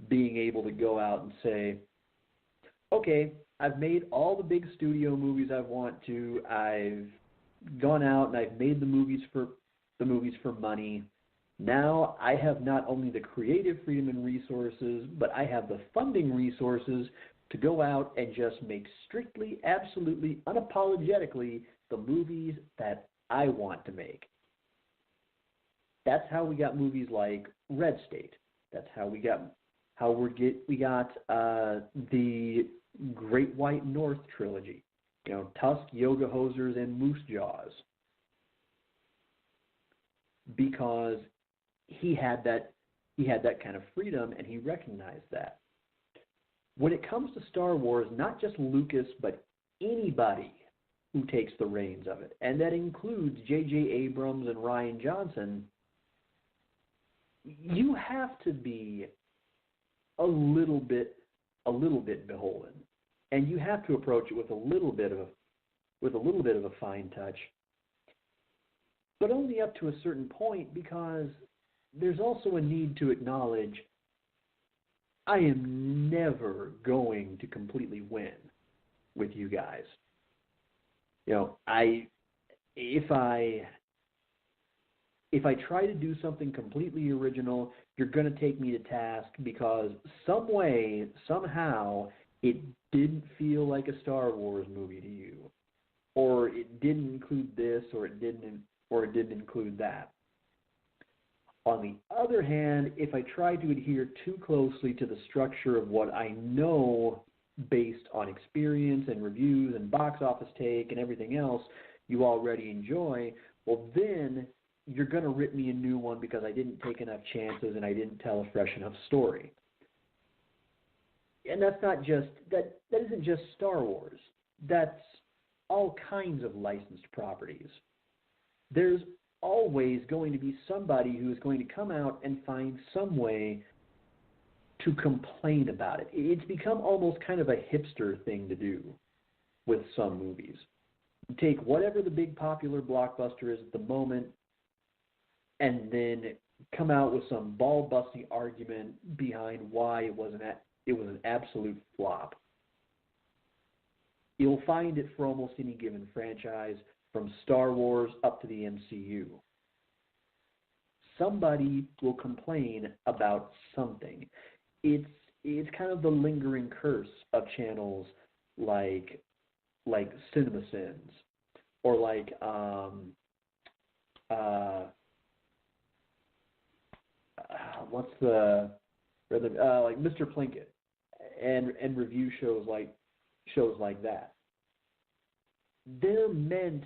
being able to go out and say, okay, I've made all the big studio movies I want to. I've gone out and I've made the movies for money. Now I have not only the creative freedom and resources, but I have the funding resources to go out and just make strictly, absolutely, unapologetically the movies that I want to make. That's how we got movies like Red State. That's how we got the Great White North trilogy. Tusk, Yoga Hosers, and Moose Jaws. Because he had that kind of freedom, and he recognized that. When it comes to Star Wars, not just Lucas, but anybody who takes the reins of it, and that includes J.J. Abrams and Rian Johnson, you have to be a little bit beholden, and you have to approach it with a little bit of a fine touch, but only up to a certain point, because there's also a need to acknowledge I am never going to completely win with you guys. If I try to do something completely original, you're going to take me to task because some way, somehow, it didn't feel like a Star Wars movie to you, or it didn't include this, or it didn't include that. On the other hand, if I try to adhere too closely to the structure of what I know based on experience and reviews and box office take and everything else you already enjoy, well then you're going to rip me a new one because I didn't take enough chances and I didn't tell a fresh enough story. And that isn't just Star Wars. That's all kinds of licensed properties. There's always going to be somebody who is going to come out and find some way to complain about it. It's become almost kind of a hipster thing to do with some movies. take whatever the big popular blockbuster is at the moment and then come out with some ball-busting argument behind why it was an absolute flop. You'll find it for almost any given franchise, from Star Wars up to the MCU. Somebody will complain about something. It's kind of the lingering curse of channels like CinemaSins, or like like Mr. Plinkett and review shows like that. They're meant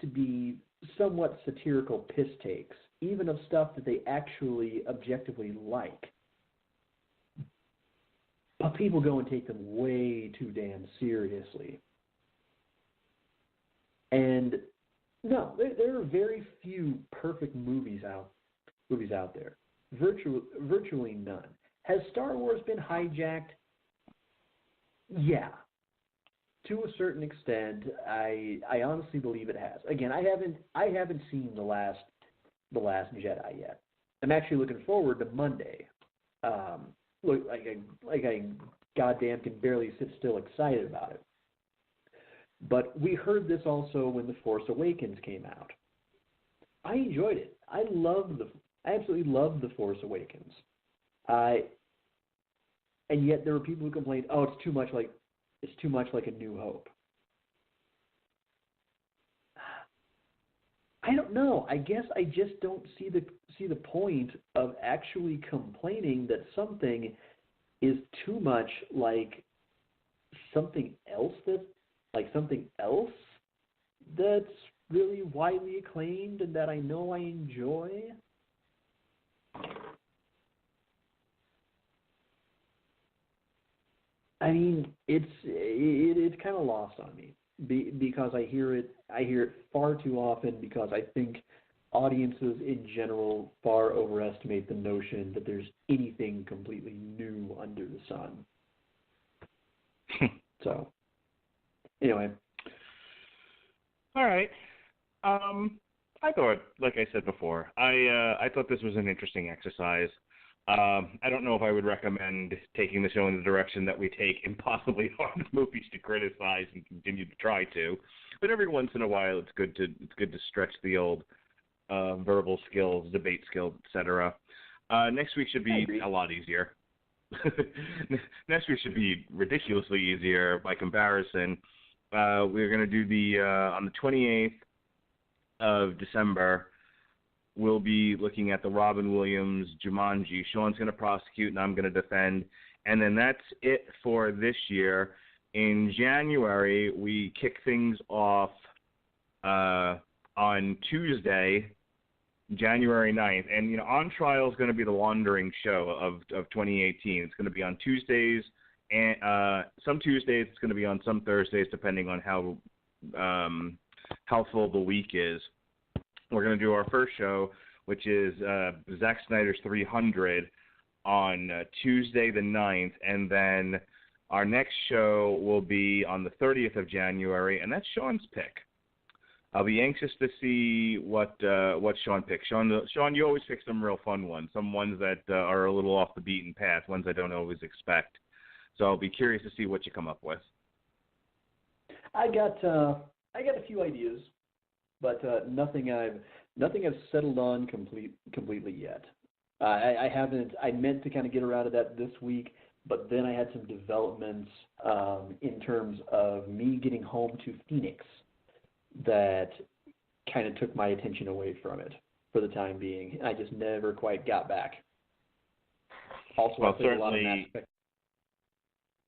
to be somewhat satirical piss takes, even of stuff that they actually objectively like. But people go and take them way too damn seriously. And no, there are very few perfect movies out there. Virtually none. Has Star Wars been hijacked? Yeah. To a certain extent, I honestly believe it has. Again, I haven't seen the last Jedi yet. I'm actually looking forward to Monday. Look, I goddamn can barely sit still excited about it. But we heard this also when The Force Awakens came out. I enjoyed it. I absolutely loved The Force Awakens. And yet there were people who complained, "Oh, it's too much like A New Hope." I don't know. I guess I just don't see the point of actually complaining that something is too much like something else that's really widely acclaimed and that I know I enjoy. I mean, it's kind of lost on me because I hear it far too often, because I think audiences in general far overestimate the notion that there's anything completely new under the sun. So, anyway. All right. I thought, like I said before, I thought this was an interesting exercise. I don't know if I would recommend taking the show in the direction that we take impossibly hard movies to criticize and continue to try to. But every once in a while, it's good to stretch the old verbal skills, debate skills, etc. Next week should be a lot easier. Next week should be ridiculously easier by comparison. We're going to do on the 28th of December. We'll be looking at the Robin Williams Jumanji. Sean's going to prosecute and I'm going to defend. And then that's it for this year. In January, we kick things off on Tuesday, January 9th. And, On Trial is going to be the wandering show of 2018. It's going to be on Tuesdays, and some Tuesdays. It's going to be on some Thursdays, depending on how full the week is. We're going to do our first show, which is Zack Snyder's 300 on Tuesday the 9th, and then our next show will be on the 30th of January, and that's Sean's pick. I'll be anxious to see what Sean picks. Sean, you always pick some real fun ones, some ones that are a little off the beaten path, ones I don't always expect. So I'll be curious to see what you come up with. I got a few ideas, but nothing I've settled on completely yet. I meant to kind of get around to that this week, but then I had some developments in terms of me getting home to Phoenix that kind of took my attention away from it for the time being. I just never quite got back. Also, well, I a lot of Mass Effect.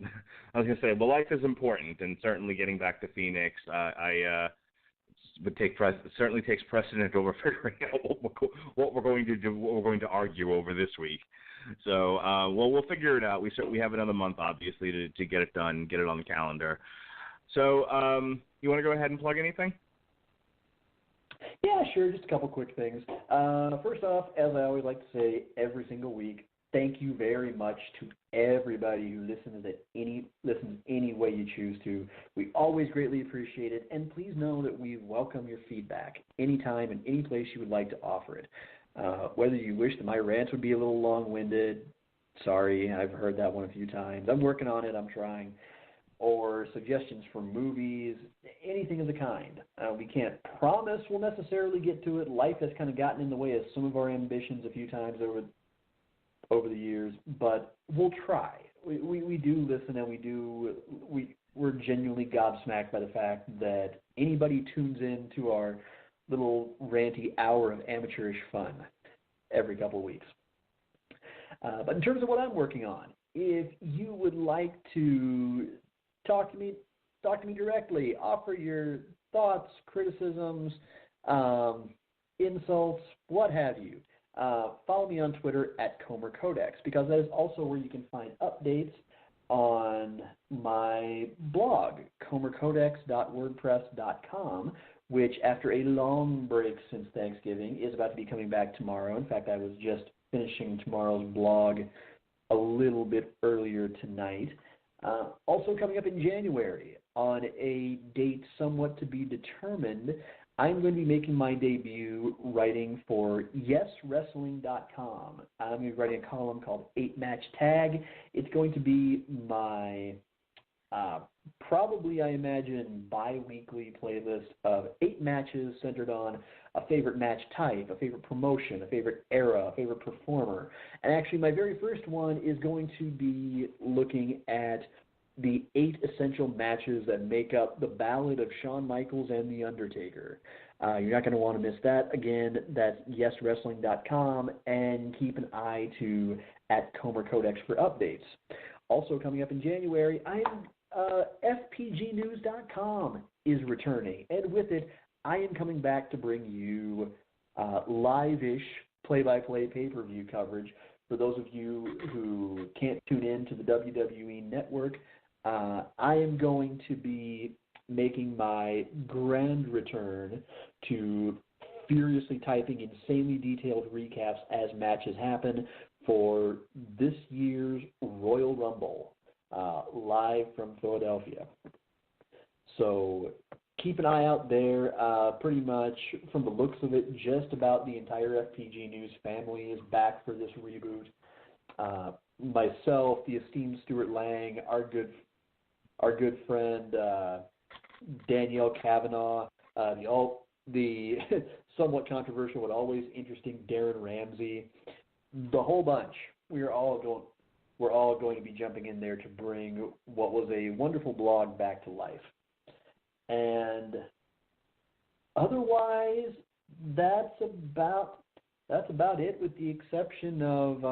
I was going to say, well, life is important, and certainly getting back to Phoenix, certainly takes precedent over figuring out what we're going to do, what we're going to argue over this week. So, we'll figure it out. We have another month, obviously, to get it done, get it on the calendar. So, you want to go ahead and plug anything? Yeah, sure. Just a couple quick things. First off, as I always like to say every single week, thank you very much to everybody who listens any way you choose to. We always greatly appreciate it, and please know that we welcome your feedback anytime and any place you would like to offer it. Whether you wish that my rants would be a little long-winded, sorry, I've heard that one a few times. I'm working on it, I'm trying. Or suggestions for movies, anything of the kind. We can't promise we'll necessarily get to it. Life has kind of gotten in the way of some of our ambitions a few times over the years, but we'll try. We do listen, and we're genuinely gobsmacked by the fact that anybody tunes in to our little ranty hour of amateurish fun every couple of weeks. But in terms of what I'm working on, if you would like to talk to me directly, offer your thoughts, criticisms, insults, what have you, follow me on Twitter at Comer Codex, because that is also where you can find updates on my blog, comercodex.wordpress.com, which after a long break since Thanksgiving is about to be coming back tomorrow. In fact, I was just finishing tomorrow's blog a little bit earlier tonight. Also coming up in January, on a date somewhat to be determined, I'm going to be making my debut writing for YesWrestling.com. I'm going to be writing a column called 8-Match Tag. It's going to be my probably, I imagine, bi-weekly playlist of 8 matches centered on a favorite match type, a favorite promotion, a favorite era, a favorite performer. And actually, my very first one is going to be looking at the 8 essential matches that make up the Ballad of Shawn Michaels and The Undertaker. You're not going to want to miss that. Again, that's YesWrestling.com, and keep an eye to at Comer Codex for updates. Also coming up in January, FPGnews.com is returning, and with it, I am coming back to bring you live-ish play-by-play pay-per-view coverage. For those of you who can't tune in to the WWE Network, I am going to be making my grand return to furiously typing insanely detailed recaps as matches happen for this year's Royal Rumble, live from Philadelphia. So keep an eye out there. Pretty much, from the looks of it, just about the entire FPG News family is back for this reboot. Myself, the esteemed Stuart Lang, our good friend Danielle Kavanaugh, the somewhat controversial but always interesting Darren Ramsey, the whole bunch. We're all going to be jumping in there to bring what was a wonderful blog back to life. And otherwise, that's about it, with the exception of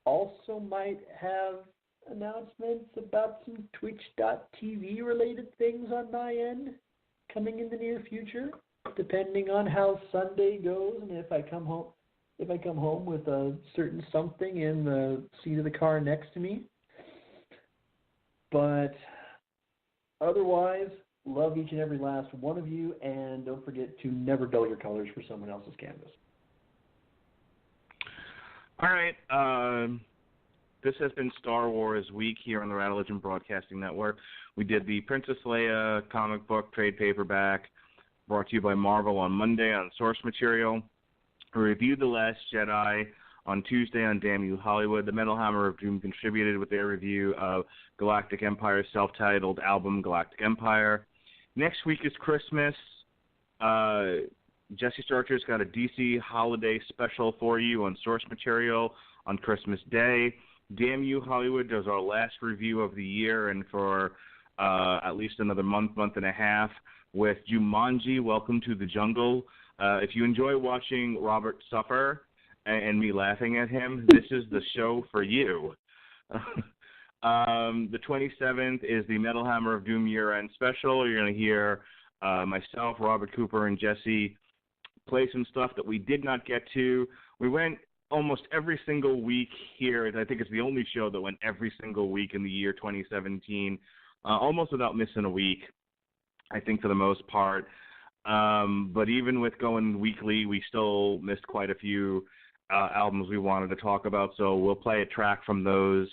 also might have announcements about some Twitch.tv related things on my end coming in the near future, depending on how Sunday goes and if I come home with a certain something in the seat of the car next to me. But otherwise, love each and every last one of you, and don't forget to never dull your colors for someone else's canvas. All right. This has been Star Wars Week here on the Radulich Broadcasting Network. We did the Princess Leia comic book trade paperback, brought to you by Marvel on Monday on Source Material. We reviewed The Last Jedi on Tuesday on Damn You Hollywood. The Metal Hammer of Doom contributed with their review of Galactic Empire's self-titled album, Galactic Empire. Next week is Christmas. Jesse Starcher's got a DC holiday special for you on Source Material on Christmas Day. Damn You Hollywood does our last review of the year, and for at least another month and a half, with Jumanji, Welcome to the Jungle. If you enjoy watching Robert suffer and me laughing at him, this is the show for you. The 27th is the Metal Hammer of Doom year-end special. You're going to hear myself, Robert Cooper, and Jesse play some stuff that we did not get to. We went almost every single week here. I think it's the only show that went every single week in the year 2017, almost without missing a week, I think, for the most part. But even with going weekly, we still missed quite a few albums we wanted to talk about. So we'll play a track from those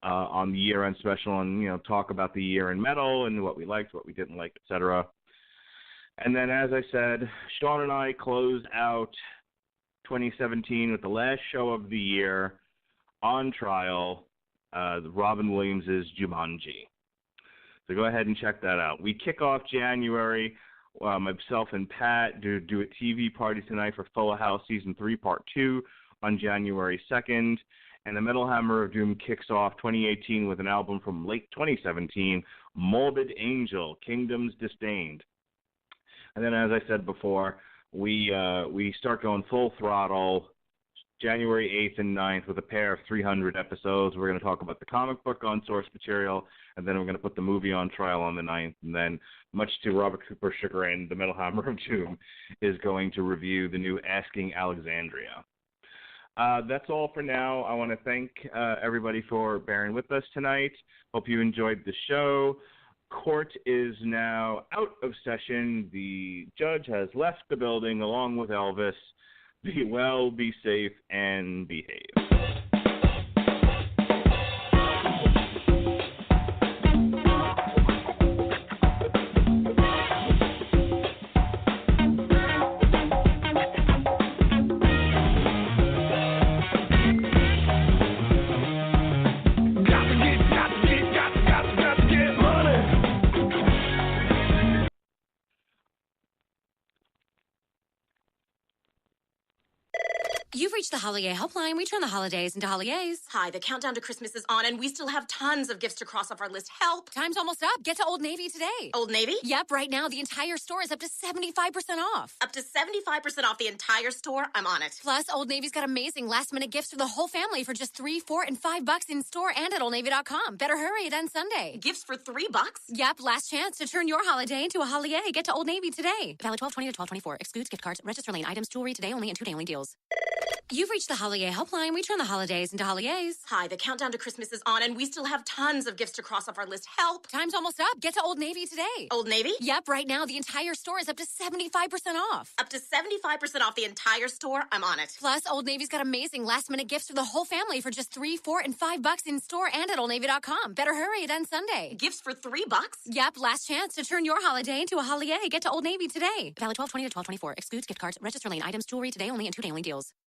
on the year-end special and, talk about the year in metal and what we liked, what we didn't like, etc. And then, as I said, Sean and I closed out 2017 with the last show of the year on trial, Robin Williams' Jumanji. So go ahead and check that out. We kick off January. Myself and Pat do a TV party tonight for Full House Season 3, Part 2 on January 2nd. And the Metal Hammer of Doom kicks off 2018 with an album from late 2017, Morbid Angel, Kingdoms Disdained. And then, as I said before, we start going full throttle January 8th and 9th with a pair of 300 episodes. We're going to talk about the comic book on source material, and then we're going to put the movie on trial on the 9th. And then, much to Robert Cooper's chagrin, the Metal Hammer of Doom is going to review the new Asking Alexandria. That's all for now. I want to thank everybody for bearing with us tonight. Hope you enjoyed the show. Court is now out of session. The judge has left the building along with Elvis. Be well, be safe, and behave. You've reached the Holiday Helpline. We turn the holidays into holidays. Hi, the countdown to Christmas is on, and we still have tons of gifts to cross off our list. Help! Time's almost up. Get to Old Navy today. Old Navy? Yep, right now the entire store is up to 75% off. Up to 75% off the entire store? I'm on it. Plus, Old Navy's got amazing last-minute gifts for the whole family for just $3, $4, and $5 in store and at OldNavy.com. Better hurry, it ends Sunday. Gifts for $3? Yep, last chance to turn your holiday into a holiday. Get to Old Navy today. Valid 12/20 to 12/24. Excludes gift cards. Register lane items. Jewelry today only and 2-day only deals. You've reached the Holiday Helpline. We turn the holidays into holidays. Hi, the countdown to Christmas is on, and we still have tons of gifts to cross off our list. Help! Time's almost up. Get to Old Navy today. Old Navy? Yep, right now the entire store is up to 75% off. Up to 75% off the entire store? I'm on it. Plus, Old Navy's got amazing last-minute gifts for the whole family for just $3, $4, and $5 in store and at OldNavy.com. Better hurry, it ends Sunday. Gifts for $3? Yep, last chance to turn your holiday into a holiday. Get to Old Navy today. Valid 12/20 to 12/24. Excludes gift cards. Register lane items. Jewelry today only and 2-day only deals.